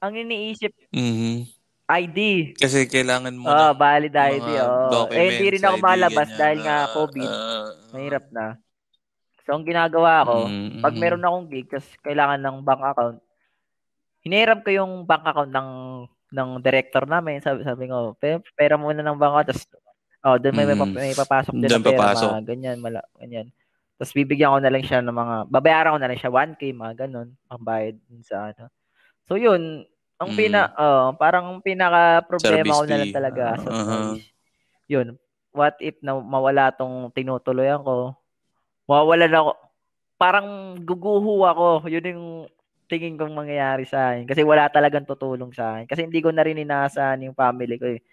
ang iniisip, Mhm. ID. Kasi kailangan mo ng Valid mga ID. Eh, hindi documents, rin ako ID, malabas ganyan dahil na nga COVID. uh, Mahirap na. So, ang ginagawa ko, pag mm, meron akong gig, tas kailangan ng bank account, hiniram ko yung bank account ng director namin. Sabi ko, pera muna ng bank account. Tapos, doon mm, may papasok din na doon pera, papasok. mga ganyan, ganyan. Tapos, bibigyan ko na lang siya ng babayaran ko na lang siya 1K, mga ganun, ang bayad sa ano. So, yun, Mm, parang pinaka problema service ko na lang fee. talaga as of now is, yun, what if na mawala tong tinutuloyan ko? Mawawalan ako, parang guguho ako. Yun yung tingin kong mangyayari sa akin. Kasi wala talagang tutulong sa akin. Kasi hindi ko na rin inaasahan yung family ko eh.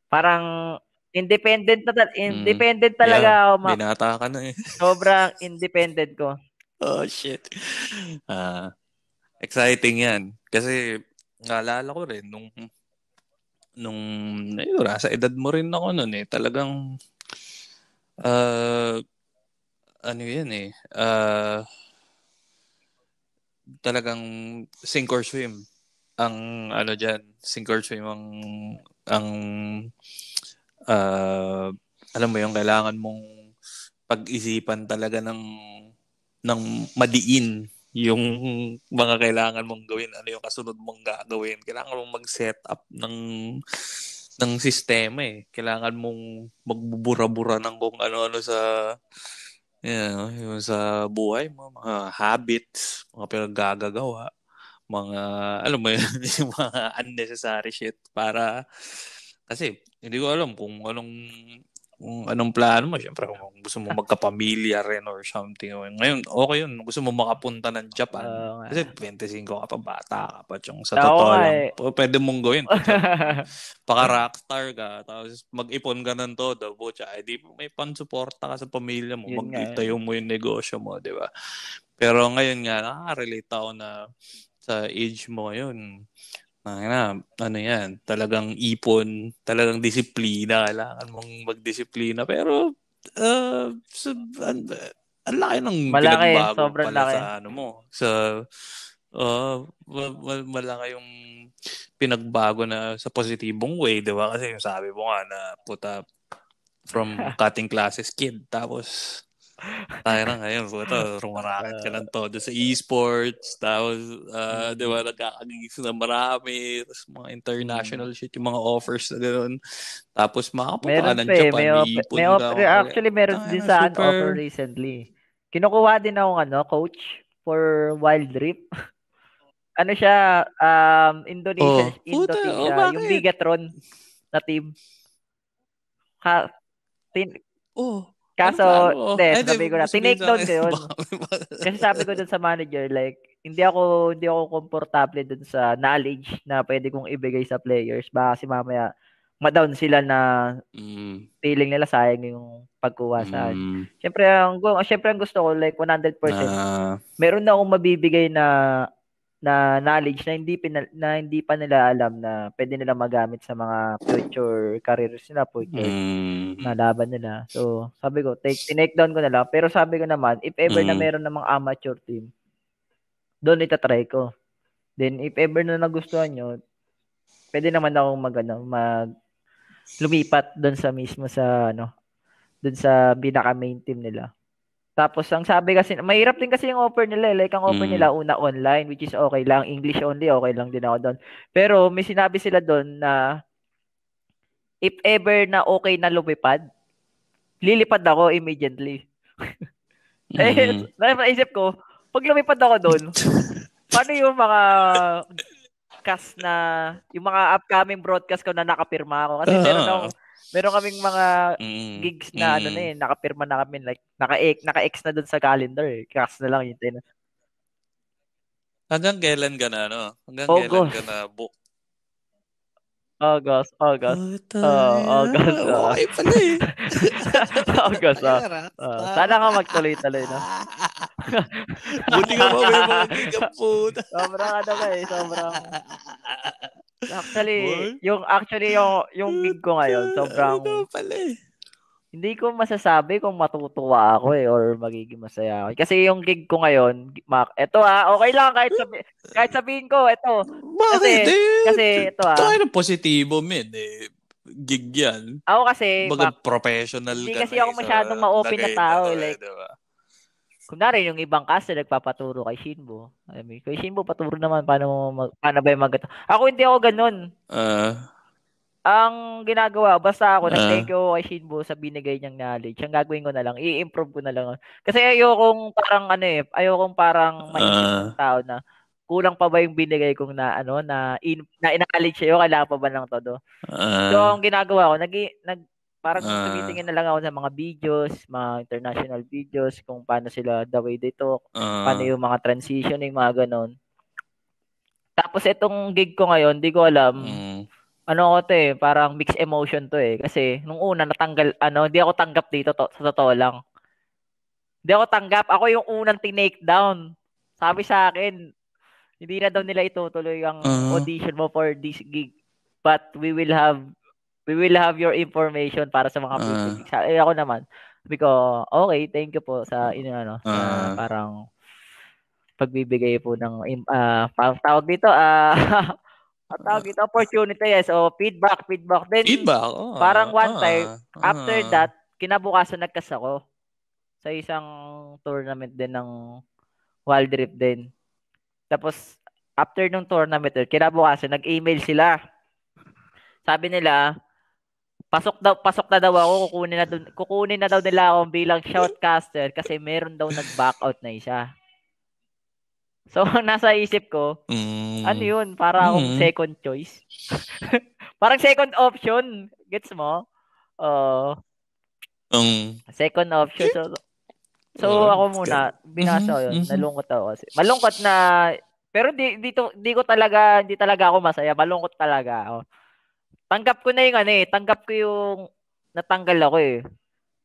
Parang Mm. independent talaga Yeah, ako, binata ka na eh. sobrang independent ko. Oh, shit. Ah, exciting yan. Kasi, naalala ko rin, nung, ayun, sa edad mo rin ako nun eh. Talagang, uh, ano yan eh, talagang sink or swim. Ang, ano dyan, sink or swim ang, uh, alam mo yung kailangan mong pag-isipan talaga ng madiin yung mga kailangan mong gawin, ano yung kasunod mong gagawin. Kailangan mong mag-set up ng sistema eh. Kailangan mong magbubura-bura ng kung ano-ano sa yung sa buhay mo, mga habits, mga pinaggagawa, mga alam mo yun, yung mga unnecessary shit para kasi hindi ko alam kung anong plano mo. Siyempre, kung gusto mo magkapamilya rin or something. Ngayon, okay yun. Gusto mo makapunta ng Japan. Kasi Nga. 25 ka pa, bata ka pa. Yung sa Ako totoo nga lang, eh. pwede mong gawin. Putya, paka-rockstar ka. Tapos mag-ipon ka ng todo. Putya, di may pansuporta ka sa pamilya mo. Yun nga eh. Magtayo mo yung negosyo mo, di ba? Pero ngayon nga, nakaka-relate ako na sa age mo ngayon, ano yan, talagang ipon, talagang disiplina, kailangan mong magdisiplina. Pero, ang laki ng Malaki, pinagbago sobrang pala laki. sa ano mo, sa, malaki yung pinagbago na sa positibong way, di ba? Kasi yung sabi mo nga na, puta, from cutting classes kid, tapos, tayo na ngayon, puta, rumaraket ka ng todo sa esports, tapos, di Mm, ba, nagkakagigs na marami, tapos mga mm. international shit, yung mga offers na gano'n. Tapos, makapunta ka Meron ng pa eh. Japan, may ipon ka. Actually, meron Tayo din na, sa offer super, recently. Kinukuha din akong coach for Wild Rift. Ano siya, puta, Indo team siya. Yung bakit? Bigatron na team. Ha, tin, Anong kaso, plano mo? hindi, Ay, di, sasabihin ko huwag mo na, sabihin tinake sa down akin. ko yun. Baka Kasi sabi ko dun sa manager, like, hindi ako komportable dun sa knowledge na pwede kong ibigay sa players. Baka kasi mamaya, ma-down sila na mm, feeling nila sayang yung pagkuha sa akin. mm, Siyempre ang gusto ko, like, 100%, na, meron na akong mabibigay na knowledge na hindi pa nila alam na pwede nila magamit sa mga future careers nila, future na mm, laban nila. So, sabi ko, tinake down ko na lang. Pero sabi ko naman, if ever na mm, meron namang amateur team, doon itatry ko. Then, if ever na nagustuhan nyo, pwede naman akong lumipat doon sa mismo sa, doon sa pinaka main team nila. Tapos, ang sabi kasi, mahirap din kasi yung offer nila. Like, ang offer mm, nila, una online, which is okay lang. English only, okay lang din ako doon. Pero, may sinabi sila doon na, if ever na okay na lumipad, lilipad ako immediately. Eh, mm. naisip ko, pag lumipad ako doon, paano yung mga cast na, yung mga upcoming broadcast ko na nakapirma ako? Kasi Ah, meron kaming mga mm, gigs na ano na mm. nakapirma na kami, like, naka-X na doon sa calendar eh. Cast na lang yun. Hanggang kailan ka na, no? Hanggang kailan ka August. na book? August, August. August. Okay pala eh. August. Sana nga magtuloy-tuloy, no? Buti nga pa may mga gig ang puta. Sobrang ano ka eh, sobrang Boy. actually yung gig ko ngayon, sobrang Pala eh. hindi ko masasabi kung matutuwa ako eh or magiging masaya ako. Kasi yung gig ko ngayon, eto okay lang kahit sabihin ko, eto. Bakit eh? Kasi ito tayo ng positibo, men eh. Gig yan. Ako kasi, Baga professional hindi ka kasi na ako masyadong ma-open na tao. Like, diba? kunwari yung ibang caster nagpapaturo kay Shinbo. I mean, kay Shinbo paturo naman paano ba yung Ako hindi ako ganun. Ang ginagawa, basta ako nag-thank you kay Shinbo sa binigay niyang knowledge. Ang gagawin ko na lang, i-improve ko na lang. Kasi ayokong parang maisip ng tao na kulang pa ba yung binigay kong na ina-knowledge sa'yo, kailangan pa ba ng todo. So, ang ginagawa ko, parang tumitingin na lang ako sa mga videos, mga international videos, kung paano sila the way they talk, paano yung mga transitioning, mga ganon. Tapos itong gig ko ngayon, di ko alam, parang mixed emotion to eh. Kasi nung una di ako tanggap dito sa totoo lang. Di ako tanggap, ako yung unang tinake down. Sabi sa akin, hindi na daw nila itutuloy ang audition mo for this gig. But we will have your information para sa mga future gigs. Ako naman, sabi ko, okay, thank you po sa sa parang pagbibigay po ng tawag dito opportunity, yes. O feedback. Then parang one time after that, kinabukasan nagkas ako sa isang tournament din ng Wild Rift din. Tapos after nung tournament, kinabukasan nag-email sila. Sabi nila, pasok na daw ako, kukunin na daw nila ako bilang shoutcaster kasi meron daw nag-back out na isa. So, nasa isip ko, ano yun? Para akong second choice. Parang second option. Gets mo? Second option. So ako muna, binasa ko yun. Nalungkot ako kasi. Malungkot na, pero hindi talaga ako masaya. Malungkot talaga ako. Tanggap ko na yung tanggap ko yung natanggal ako eh.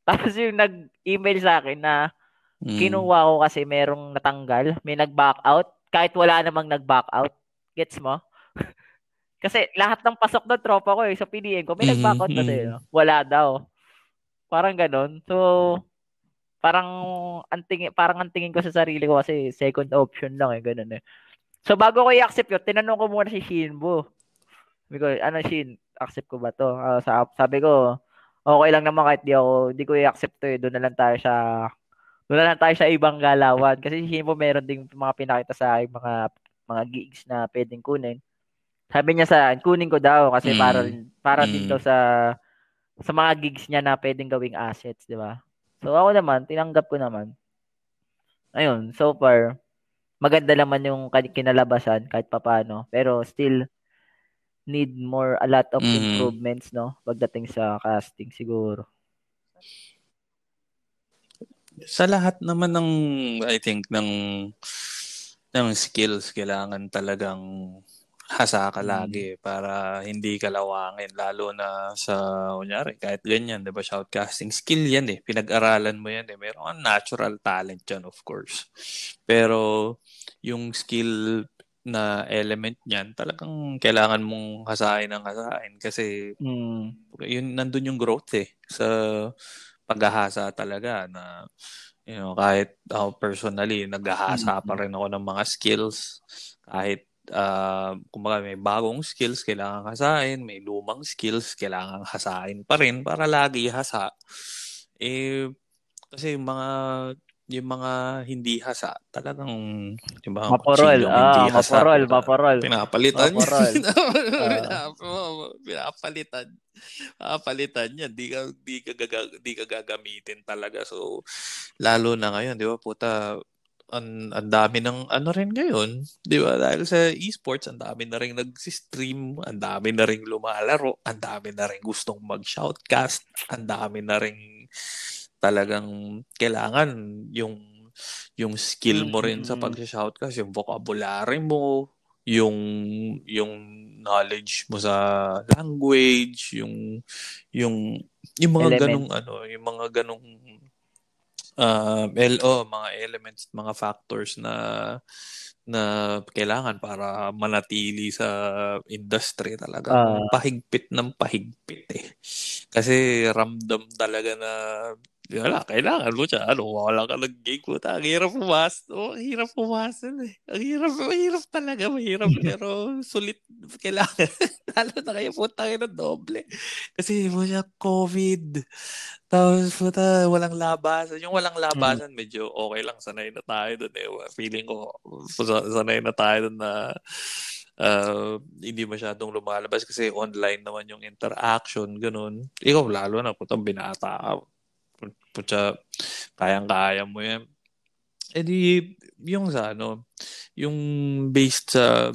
Tapos yung nag-email sa akin na kinuha ko kasi merong natanggal, may nag-back out, kahit wala namang nag-back out. Gets mo? Kasi lahat ng pasok ng tropa ko sa PDM ko, may nag-back out kasi. Wala daw. Parang ganon. So, parang ang tingin ko sa sarili ko kasi second option lang ganun eh. So, bago ko i-accept yun, tinanong ko muna si Shinbo. Sabi ko, Shin, accept ko ba to? Sabi ko, okay lang naman kahit di ko i-accept to eh. Doon na lang tayo sa ibang galawan. Kasi si Shinbo meron ding mga pinakita sa akin, mga gigs na pwedeng kunin. Sabi niya kunin ko daw kasi para din daw sa mga gigs niya na pwedeng gawing assets, di ba? So ako naman, tinanggap ko naman. Ayun, so far, maganda naman yung kinalabasan kahit papaano. Pero still, need a lot of improvements, no? Pagdating sa casting siguro. Sa lahat naman I think, ng skills, kailangan talagang hasa ka lagi para hindi ka lawangin, lalo na sa kunyari kahit ganyan, 'di ba, shoutcasting skill yan eh, pinag-aralan mo yan eh, meron kang natural talent yan, of course, pero yung skill na element niyan talagang kailangan mong hasain kasi yun, nandun yung growth eh sa paghahasa talaga na kahit ako personally naghahasa pa rin ako ng mga skills, kahit kumbaga may bagong skills kailangan hasain, may lumang skills kailangan hasain pa rin para lagi hasa. Kasi yung mga hindi hasa talagang, di ba, maporol. Hindi hasa, maporol. Pinapalitan yan, di ka gagamitin talaga. So lalo na ngayon, di ba, puta, ang dami ng rin ngayon, di ba? Dahil sa esports, ang dami na rin nag-stream, ang dami na rin lumalaro, ang dami na rin gustong mag-shoutcast, ang dami na rin talagang kailangan yung skill mo rin sa pag-shoutcast, yung vocabulary mo, yung yung knowledge mo sa language, yung yung mga Element. ganong yung mga ganong mga elements, mga factors na kailangan para manatili sa industry, talagang Ah, pahigpit ng pahigpit eh. Kasi ramdam talaga na wala, kailangan mo siya. Wala ka ng gig mo. Ang hirap pumasok. Ang hirap pumasok eh. Ang hirap talaga. Mahirap. Pero sulit. Kailangan. Lalo na kayo punta kayo ng doble. Kasi mo siya COVID. Tapos puta, walang labasan. Yung walang mm. labasan, medyo okay lang. Sanay na tayo dun eh. Feeling ko, sanay na tayo dun na hindi masyadong lumalabas kasi online naman yung interaction, ganun. Ikaw, lalo na, puta, binata ka. Puta, kayang-kaya mo yan. Eh di, yung sa yung based sa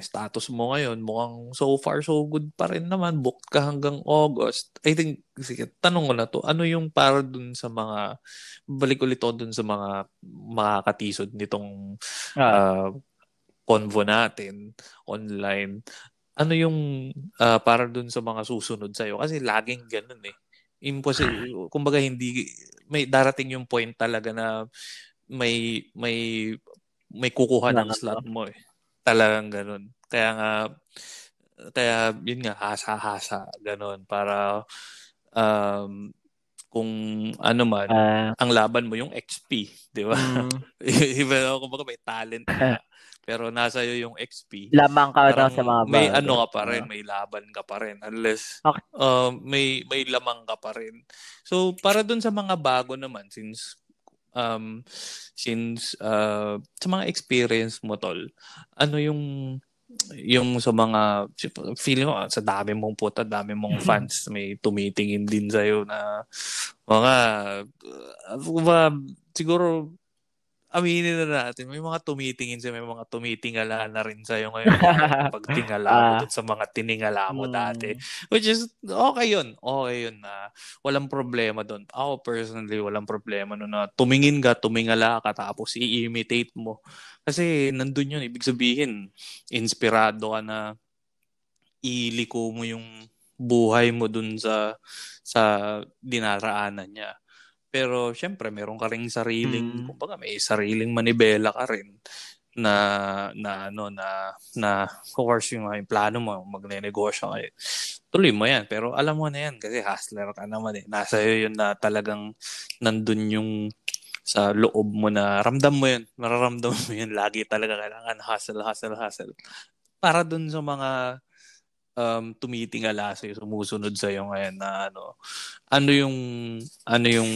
status mo ngayon, mukhang so far so good pa rin naman. Booked ka hanggang August. I think, sige, tanong ko na to, ano yung para dun sa mga, balik ulit ako dun sa mga makakatisod nitong Ah. uh, convo natin online. Ano yung para dun sa mga susunod sa'yo? Kasi laging ganun eh. Kumbaga hindi, may darating yung point talaga na may may kukuha ng slot Ah. mo eh. Talagang ganun. Kaya yun nga, hasa-hasa, ganun. Para um, kung ano man, Ah. ang laban mo yung XP, di ba? Mm. Even ako, kumbaga may talent nga, pero nasa iyo yung XP, Lamang ka no sa parang mga may bago. ano ka pa rin, Ah. may laban ka pa rin, unless Okay. may lamang ka pa rin. So, para dun sa mga bago naman, sa mga experience mo, tol, ano yung sa mga, feeling ko, sa dami mong puta, dami mong fans, may tumitingin din sa'yo na mga, siguro, aminin na natin, may mga tumitingin sa'yo, may mga tumitingala na rin sa'yo ngayon dahil napagtingala mo Ah. dun sa mga tiningala mo dati. Mm. Which is, okay yun. Okay yun na walang problema dun. Ako personally, walang problema no na tumingala ka, tapos i-imitate mo. Kasi nandun yun, ibig sabihin, inspirado ka na iliko mo yung buhay mo dun sa dinaraanan niya. Pero syempre, meron ka ring sariling, Mm. kumbaga may sariling manibela ka rin na na of course yung plano mo magne-negosyo kayo. Tuloy mo yan, pero alam mo na yan kasi hustler ka naman eh. Nasa iyo yun na talagang nandun yung sa loob mo na ramdam mo yun, mararamdaman mo yun lagi talaga kailangan hustle, hustle, hustle. Para dun sa mga tumitingala sa'yo, sumusunod sa'yo ngayon na ano ano yung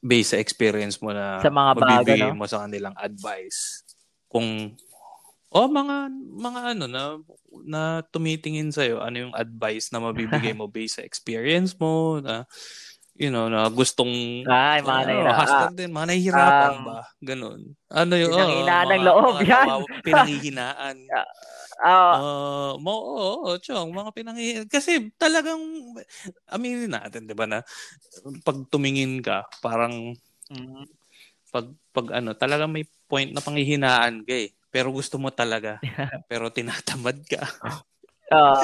based sa experience mo Sa na mga bago mabibigay no. mo sa kanilang advice? Kung mga na tumitingin sa ano yung advice na mabibigay mo based sa experience mo na na gustong Ay, mga hustler din, mga nahihirapan um ba? Ganun. Ano yung pinanghinaan ng mga loob yan. pinanghihinaan. Ah. Chong, mga kasi talagang aminin natin, 'di ba, na pag tumingin ka, parang Mm. pag talagang may point na panghihinaan ka eh. Pero gusto mo talaga. Pero tinatamad ka. Ah,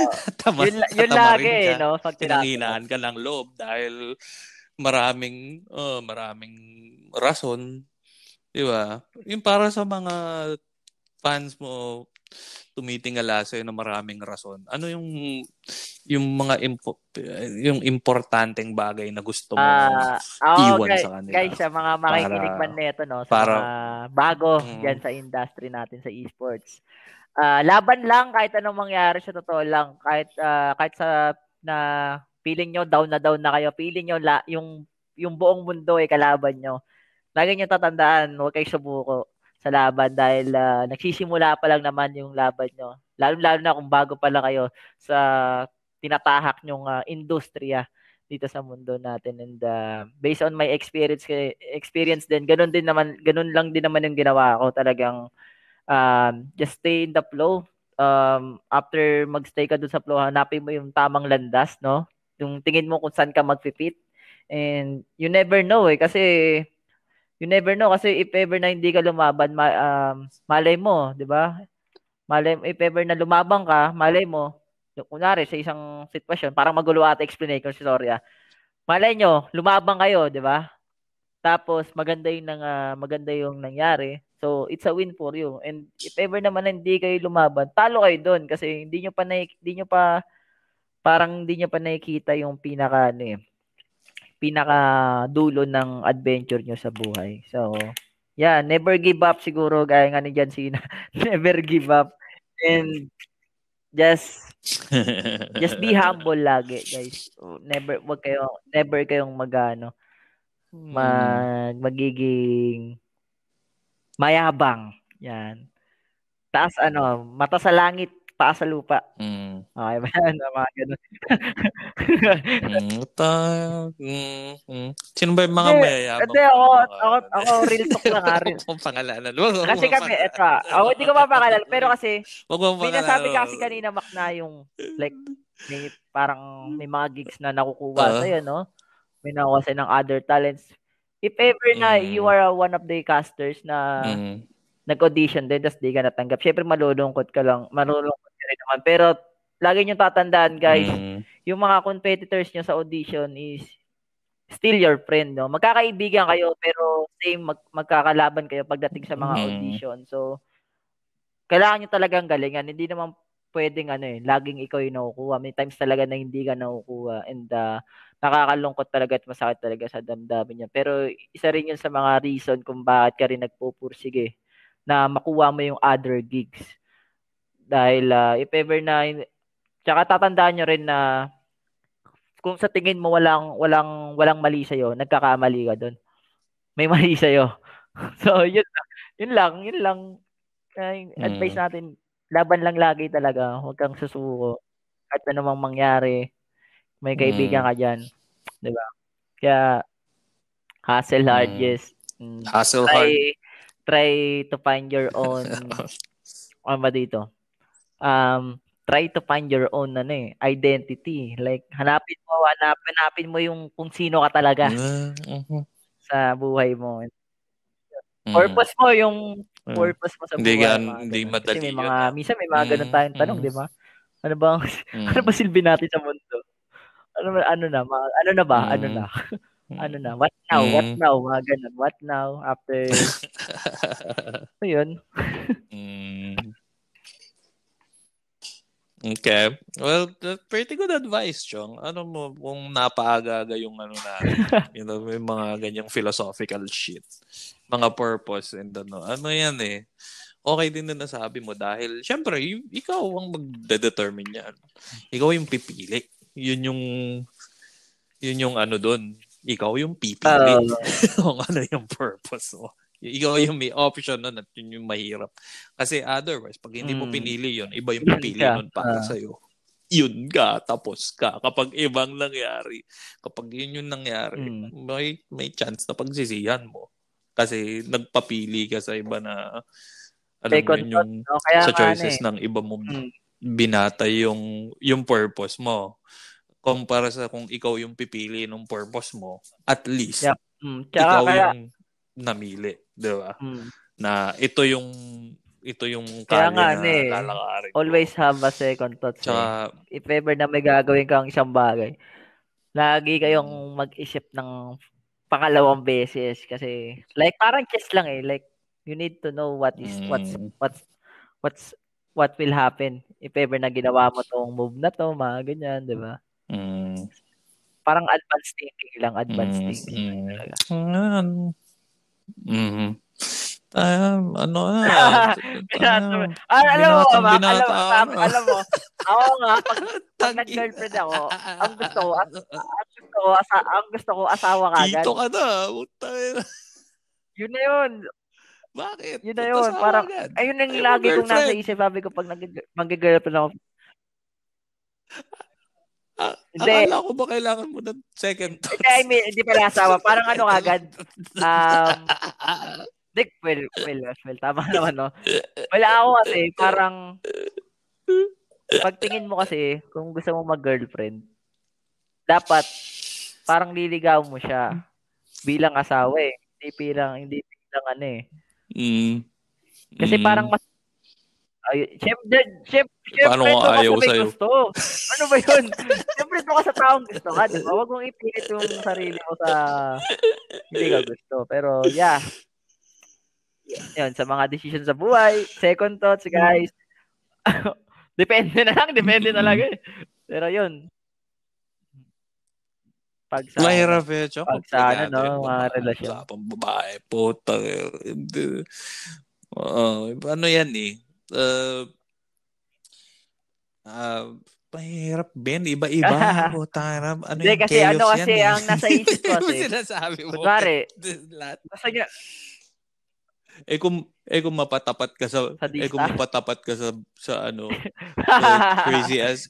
yun lagi Tatamarin eh, ka. no, pag tinatamad. Pinanghihinaan ka ng loob dahil maraming rason, 'di ba? Yung para sa mga fans mo tumitingala sa'yo ng maraming rason. Ano yung mga yung importanteng bagay na gusto mong iwan Guys, sa kanila guys, sa mga makikinig para man neto, no, sa mga para bago mm, diyan sa industry natin sa esports. Laban lang kahit anong mangyari, sa totoo lang, kahit sa na feeling nyo down na kayo, feeling nyo yung buong mundo ay kalaban nyo. Lagi nyo tatandaan, huwag kayo sumuko sa laban dahil nagsisimula pa lang naman yung laban nyo. Lalo na kung bago pa lang kayo sa tinatahak nyong industriya dito sa mundo natin. And based on my experience din, ganun lang din naman yung ginawa ko. Talagang just stay in the flow. After magstay ka dun sa flow, hanapin mo yung tamang landas, no? Yung tingin mo kung saan ka magpipit. And you never know eh, kasi You never know kasi if ever na hindi ka lumaban, malay mo, 'di ba? Malay if ever na lumabang ka, malay mo, kunwari sa isang sitwasyon, parang magulo ata explanation si sorry. Malay nyo, lumabang kayo, 'di ba? Tapos maganda yung nangyari. So, it's a win for you. And if ever naman na hindi kayo lumaban, talo kayo doon kasi hindi nyo pa parang hindi nyo pa nakikita yung pinaka dulo ng adventure nyo sa buhay. So, yeah, never give up siguro gaya nga ni John Cena. Never give up. And just be humble lagi, guys. Never kayong magiging mayabang. Yan. Mata sa langit, paa sa lupa. Okay ba yan? Mga ganun. Sino ba yung mga mayayabang? Hindi, ako real talk lang. Pangalanan. Kasi kami, hindi ko mapakalalan. Pero kasi, may nasabi kasi kanina, Mac, na yung, like, may mga gigs na nakukuha sa'yo, no? May nakuha sa'yo ng other talents. If ever na you are one of the casters na nag-audition din, tapos di ka natanggap, syempre malulungkot ka rin naman. Pero, lagi nyo tatandaan, guys, yung mga competitors nyo sa audition is still your friend, no? Magkakaibigan kayo, pero magkakalaban kayo pagdating sa mga audition. So, kailangan nyo talagang galingan. Hindi naman pwedeng laging ikaw yung nakukuha. May times talaga na hindi ka nakukuha. And nakakalungkot talaga at masakit talaga sa damdamin niya. Pero isa rin yun sa mga reason kung bakit ka rin nagpupursige na makuha mo yung other gigs. Dahil if ever na, tsaka tatandaan nyo rin na kung sa tingin mo walang mali sa'yo, nagkakamali ka doon. May mali sa'yo. So, yun lang. Advice natin, laban lang lagi talaga. Huwag kang susuko. At anumang mangyari, may kaibigan ka dyan. Diba? Kaya, hustle hard, yes. Hustle hard. Try to find your own, try to find your own identity. Like, hanapin mo yung kung sino ka talaga sa buhay mo. Purpose mo, yung purpose mo sa buhay. Hindi madali. Kasi minsan may mga ganun tayong tanong, di ba? Ano ba silbi natin sa mundo? Ano na? What now? Mga ganun. What now? After, yun. Okay. Well, pretty good advice, Chong. Ano mo, kung napaaga-aga yung may mga ganyang philosophical shit. Mga purpose and ano yan eh. Okay din na nasabi mo dahil, syempre, ikaw ang magde-determine yan. Ikaw yung pipili. Yun yung doon. Ikaw yung pipili. Kung ano yung purpose mo. Ikaw yung may option nun at yun yung mahirap. Kasi otherwise, pag hindi mo pinili yun, iba yung pipili nun para sa'yo. Yun ka, tapos ka. Kapag ibang nangyari, kapag yun yung nangyari, may chance na pagsisihan mo. Kasi nagpapili ka sa iba na alam mo yun yung sa choices ng iba mo binata yung purpose mo. Kumpara sa kung ikaw yung pipili ng purpose mo, at least, ikaw yung namili. Diba? Na ito yung kaya nga na lalakarin. Always have a second thought. If ever na may gagawin kang isang bagay, lagi kayong mag-isip ng pangalawang beses kasi like parang chess lang eh. Like you need to know what will happen if ever na ginawa mo tong move na to, mga ganyan, 'di ba? Parang advanced thinking lang, talaga. Alam mo, ako nga, pag nag-girlfriend ako, ang gusto ko asawa kagad. Dito ka na, yun na yun. Bakit? Yun na yun, parang, ayun ang lagi kong nasa isip, sabi ko, pag mag-girlfriend ako. Akala ko ba kailangan mo ng second thoughts? Hindi pala asawa, parang kagad. Well, tama naman, no? Wala ako kasi, parang, pagtingin mo kasi, kung gusto mo mag-girlfriend, dapat, parang liligaw mo siya bilang asawa eh. Hindi lang ano eh. Mm. Kasi parang mas Paano syempre kung doon ka ayaw sa may sa'yo? gusto. Ano ba yun? Syempre doon ka sa taong gusto ka, di ba? Huwag mong ipilit yung sarili mo sa hindi ka gusto. Pero yeah, yun, sa mga decision sa buhay, second thoughts, guys. Depende talaga eh. Pero yun, pag sa ano, Mahirap eh. Tsaka pag sa ano, komplikado no, yung mga babae. relasyon. Usapang babae. Puta. Ano yan eh. Uh, mahirap Ben. Iba-iba. Puta na. Ano Hindi yan? kasi Chaos yan eh. ang nasa isip ko Ano kasi, sinasabi mo? kunwari, Lahat. gusto niya Kung mapatapat ka sa sadista. ano sa Hindi, crazy ass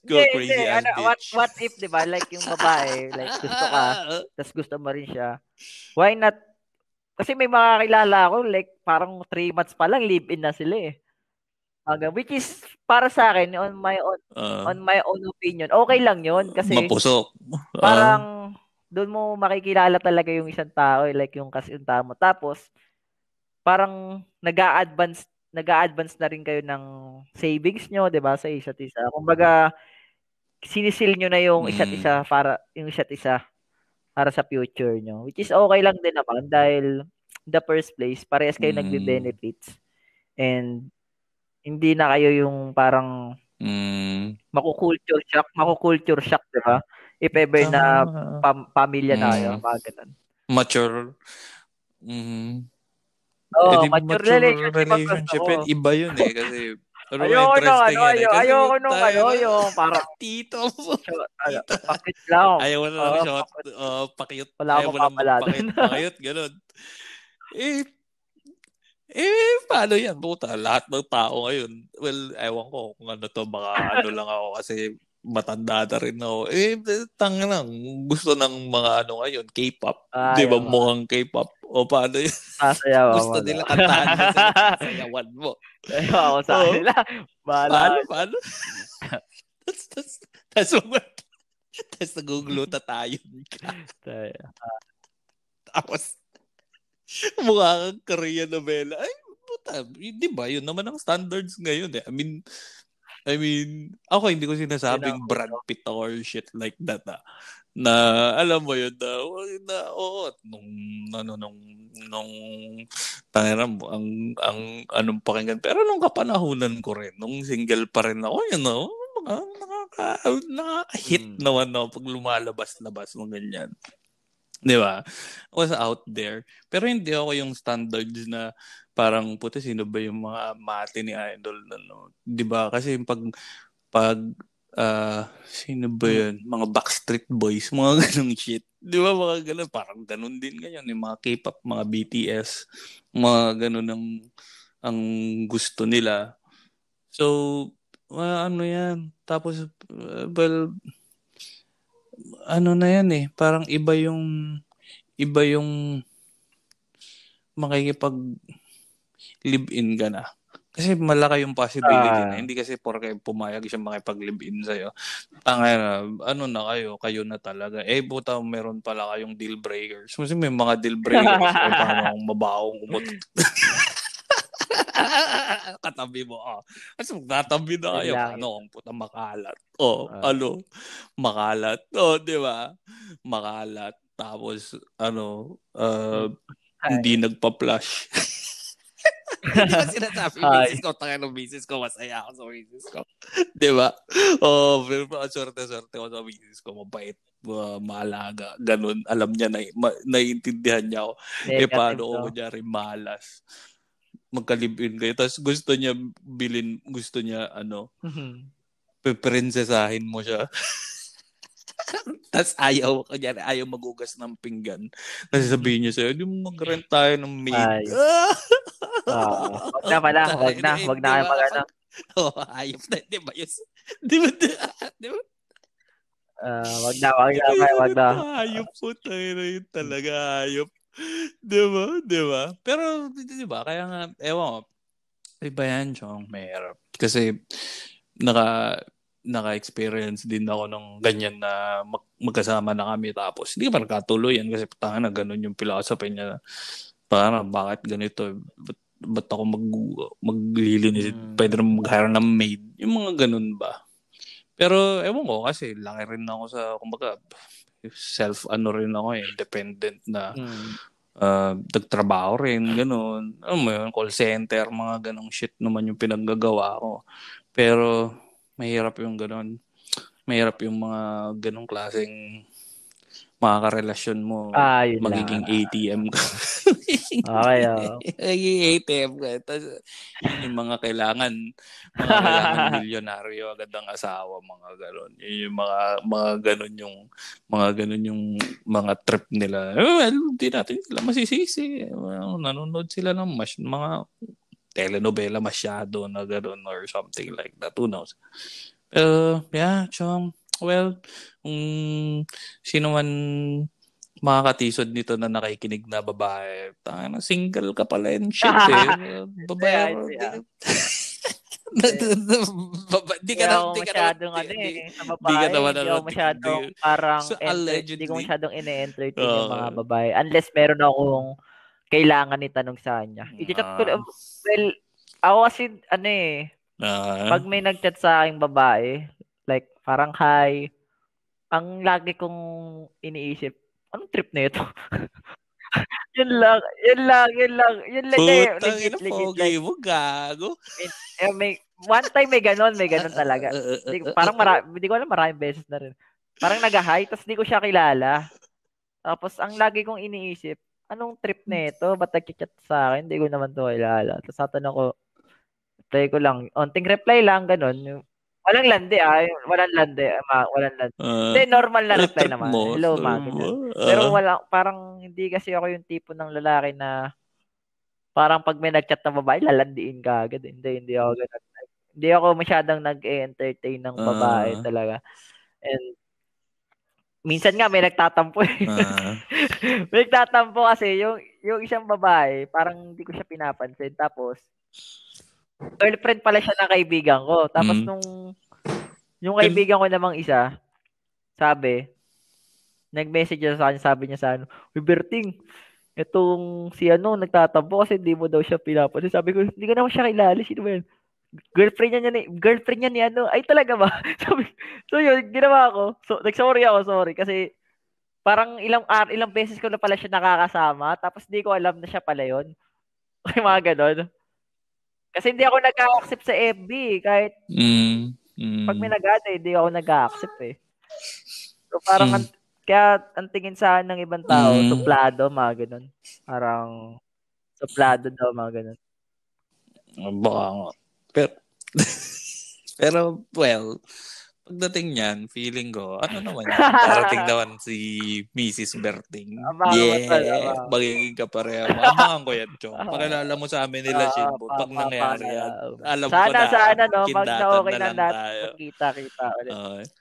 ano, bitch. what if, 'di ba? Like yung babae, like gusto ka, tas gusto mo rin siya. Why not? Kasi may mga kilala ako, like parang 3 months pa lang live-in na sila eh. Which is para sa akin on my own opinion, okay lang 'yon kasi Mapusok. parang doon mo makikilala talaga yung isang tao, like yung kasintahan mo. Tapos parang nag-a-advance na rin kayo ng savings nyo, 'di ba, sa isa't isa. Kumbaga, sinisil nyo na Mm, yung isa't isa para sa future nyo. Which is okay lang din naman dahil in the first place, parehas kayo mm, nagbe-benefits and hindi na kayo yung parang mm. maku-culture shock, 'di ba? If ever na Tama. pamilya na kayo, Mm. mga ganun. Mature. Mm. Oo, Di mature mature relationship ang gusto relationship ko. yan. Iba yun eh. Kasi, ano ba interesting yan eh. Kasi, Ayoko nung tayo ano, na, yung parang tito mo. ano, Tito. pakit lang. Ayaw mo na ng Oo, shot. Pakiyot. wala Ayaw akong mo na mapapala magpakit. dun. Pakiyot. Ganun. Eh, paano yan? Puta, lahat ng tao ngayon. Well, ewan ko kung ano to. Baka ano lang ako kasi matanda na rin ako. Tanga lang. Gusto ng mga ano ngayon, K-pop. Di ba Ayaw nga. mukhang K-pop? O paano yun? Sasayaw ako, Gusto no? nila kantahan mo sila, sasayawan mo. Sayaw ako sa Oh, kanila. Bahala ka dyan. paano? Tapos, tapos, tapos, tapos nagugluta tayo. Tapos, mukha kang Korean novela. Ay, puta, di ba? Yun naman ang standards ngayon eh. Ako hindi ko Yun ang sinasabing Brad gusto. Pitt or shit like that na alam mo yun oo nung tangiram ang anong pakinggan pero nung kapanahunan ko rin nung single pa rin ako nakaka-hit Mm. naman ako pag lumalabas-labas ng ganyan. Di ba? I was out there. Pero hindi ako yung standards na parang, puti, sino ba yung mga mate ni Idol na, no? Di ba? Kasi pag sino ba Mm. yun? Mga Backstreet Boys, mga ganung shit. Di ba? Mga ganun. Parang ganun din ngayon. Yung mga K-pop, mga BTS, mga ganun ang gusto nila. So, ano yan? Tapos, well, ano na yan eh. Parang iba yung makikipag live-in ka na. Kasi malaki yung possibility na. Hindi kasi porke pumayag siya makipag-live-in sa'yo. Tangay na, ano na kayo na talaga. Buta meron pala kayong deal breakers. Kasi may mga deal breakers. Paano kung mabawang umutot? Katabi mo. Kasi magtatabi na Yun kayo. lang, Paano yun. kung puta makalat? Ah. Makalat. Di ba? Makalat. Tapos, hindi Ay. nagpa-flush. Hindi ba sinasabi Ay. misis ko, tanga ng misis ko, masaya ako sa misis ko. Di ba? Pero swerte ko sa misis ko, mabait, maalaga, ganun. Alam niya, naiintindihan niya ako. Negative, Paano ko no? kunyari malas? Magka-live-in kayo. Tapos gusto niya piprinsesahin mo siya. Tapos ayaw magugas ng pinggan. Kasi sabihin niya sa'yo, di mo mag-rent tayo ng maid. Ay. Wag na pala, wag na Di kayo ba? mag-ano. Ayop na, di ba? Di ba? Di ba? Wag Di na, ba yung wag na. hayop po tayo na yun talaga, hayop. Di ba? Di ba? Pero, di ba? Kaya nga, ewan ko, iba yan, Chong, mahirap. Kasi, naka-experience din ako ng ganyan na magkasama na kami tapos hindi ka pa nagkatuloy yan kasi patanga na ganun yung philosophy niya Para bakit ganito? Ba't ako maglilinis? Pwede rin mag-hire ng maid. Yung mga ganun ba? Pero ewan ko kasi laki rin ako sa kumbaga rin ako independent na nagtrabaho rin ganun. Alam mo yun, call center, mga ganong shit naman yung pinaggagawa ko. Pero mahirap yung ganun. Mahirap yung mga ganong klaseng mga karelasyon mo. Yun Magiging lang. ATM ka. Okay, Magiging ATM ka. Tapos, yun yung mga kailangan milyonaryo agad ang asawa, mga ganon. Yun yung mga ganon yung mga trip nila. Well, hindi natin sila masisisi. Well, nanonood sila ng mga telenovela masyado na ganon or something like that. Who knows? Yeah, chum. Well, sino man makakatisod nito na nakikinig na babae, single ka pala and shit babae. Di ka naman masyadong sa babae. Hindi ako masyadong parang hindi ko masyadong ine-entertain yung mga babae unless meron akong kailangan itanong sa kanya. Well, ako kasi pag may nag-chat sa aking babae, like parang hi, ang lagi kong iniisip, anong trip na ito? Yun lang. Legit. Like, mo, gago. One time may ganon talaga. Parang hindi ko alam, maraming beses na rin. Parang nag-hi, tapos di ko siya kilala. Tapos ang lagi kong iniisip, anong trip na ito? Ba't nag-chat sa akin? Hindi ko naman to kilala. Tapos tatanong ko, reply ko lang. Onting reply lang, ganon. Walang landi Walang landi. Hindi, normal na reply naman. Hello, ganyan. Pero parang hindi kasi ako yung tipo ng lalaki na parang pag may nag-chat na babae, lalandiin ka agad. Hindi ako ganun. Hindi ako masyadong nag-entertain ng babae talaga. And minsan nga may nagtatampo may nagtatampo kasi yung isang babae, parang hindi ko siya pinapansin. Tapos girlfriend pala siya ng kaibigan ko. Tapos yung kaibigan ko namang isa, nag-message niya sa akin, sabi niya sa Uy, Berting, itong si nagtatampo kasi hindi mo daw siya pinapansin. Sabi ko, hindi ko naman siya kilala. Sino ba yan? Girlfriend niya ni Ay, talaga ba? So yun, ginawa ko. So, sorry kasi parang ilang beses ko na pala siya nakakasama, tapos hindi ko alam na siya pala yun. Mga ganon. Kasi hindi ako nag-accept sa FB kahit pag may hindi ako nag-accept So parang kaya ang tingin sa ng ibang tao, suplado, mga ganun. Parang suplado daw, mga ganun. Baka nga. Pero well, pagdating niyan, feeling ko, naman yan? Darating naman si Mrs. Berting. Magiging kapareha mo. Abangan ko yan, Chong. Pakilala mo sa amin nila, Shinbo. Pag nangyari yan, alam ko na. Sana, no? Kindatan na lang tayo. Magkita-kita ulit.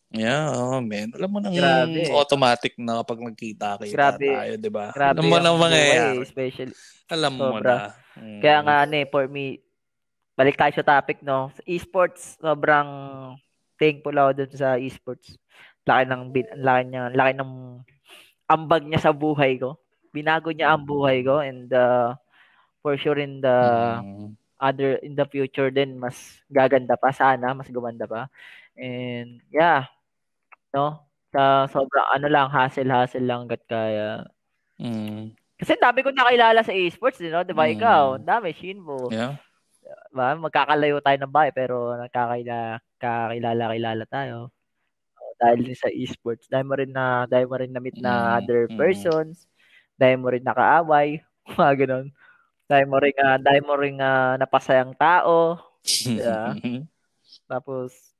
Yeah, man. Alam mo nang automatic na kapag nagkita-kita tayo, di ba? Grabe alam mo nang mangyayari. Especially. Alam mo na. Kaya nga, for me, balik tayo sa topic, no? Sa esports, sobrang thankful ako dun sa esports. Laki ng ambag niya sa buhay ko. Binago niya ang buhay ko, and for sure in the in the future din, mas gaganda pa sana, mas gumanda pa. And yeah, no? Sa sobrang hassle lang gat kaya. Kasi dami ko nakilala sa esports, no? Diba ikaw? Dami, Shinbo. Yeah. Diba? Magkakalayo tayo ng bahay pero kakilala tayo. Dahil sa esports. Dahil mo rin na-meet na other persons. Dahil mo rin nakaaway. Mga ganun. Dahil mo rin napasayang tao. Diba? Tapos,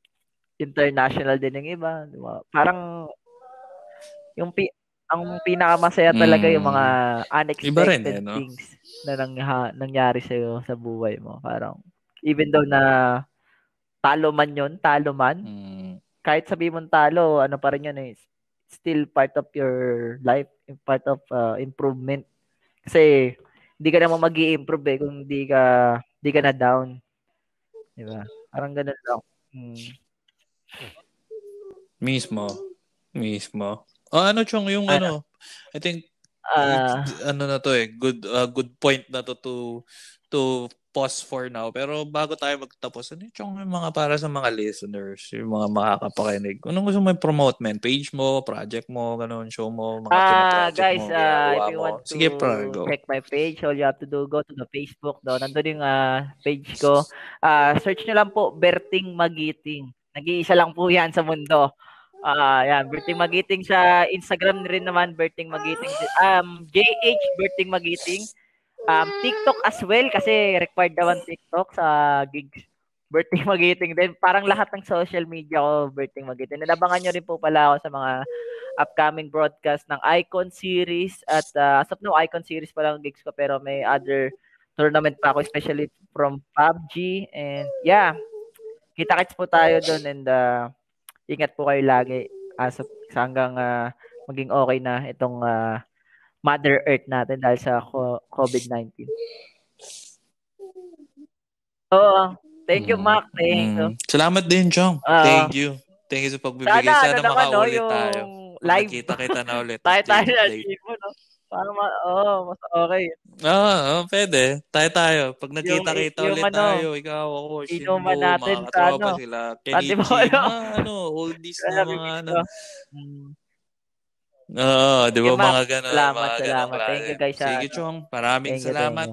international din yung iba. Diba? Parang, ang pinakamasaya talaga yung mga unexpected things na nangyari sa'yo sa buhay mo. Parang, even though na talo man, kahit sabi mong talo, pa rin yun still part of your life, part of improvement. Kasi, hindi ka naman mag-i-improve kung hindi ka na down. Diba? Parang ganun lang. Mismo. Ano Chong, yung Ano? I think Ah, ano na to good point na to pause for now. Pero bago tayo magtapos, ano yung mga para sa mga listeners, yung mga makakapakinig? Anong gusto mo i-promote, man? Page mo, project mo, ganun, show mo, mga pina-project guys, mo, if ginagawa you want mo. to Sige, go. check my page, all you have to do, go to the Facebook do. Nandun yung page ko. Search nyo lang po Berting Magiting. Nag-iisa lang po 'yan sa mundo. Yan, Berting Magiting sa Instagram rin naman, Berting Magiting. JH Berting Magiting. TikTok as well kasi required naman TikTok sa gigs. Berting Magiting din. Parang lahat ng social media ko, Berting Magiting. Nanabangan nyo rin po pala ako sa mga upcoming broadcast ng Icon Series at as of now, Icon Series pa lang gigs ko pero may other tournament pa ako especially from PUBG and yeah, kita-kits po tayo doon and ingat po kayo lagi as of hanggang maging okay na itong Mother Earth natin dahil sa COVID-19. Oo. Thank you, Mm. Mac. Thank you. Salamat din, Chong. Uh, Thank you. Thank you sa pagbibigay. Sana ano Sana naman no, makaulit tayo. yung Pag live nakita-kita na ulit, tayo update, na update. mo no. Para mas okay. Pwede. Tayo. Pag Yung nagkita-kita yung ulit ano, tayo, ikaw, ako, inuman Shinbo, mga natin sa katropa ano. sila, Di ba Kenichi, ano? mga oldies na Kaya mga bibis ano. ko. Hmm. Di Sige, ba Mac. mga ganon Salamat. klase. Thank you, guys. Sige, Ano. Chong. Maraming Thank you. salamat.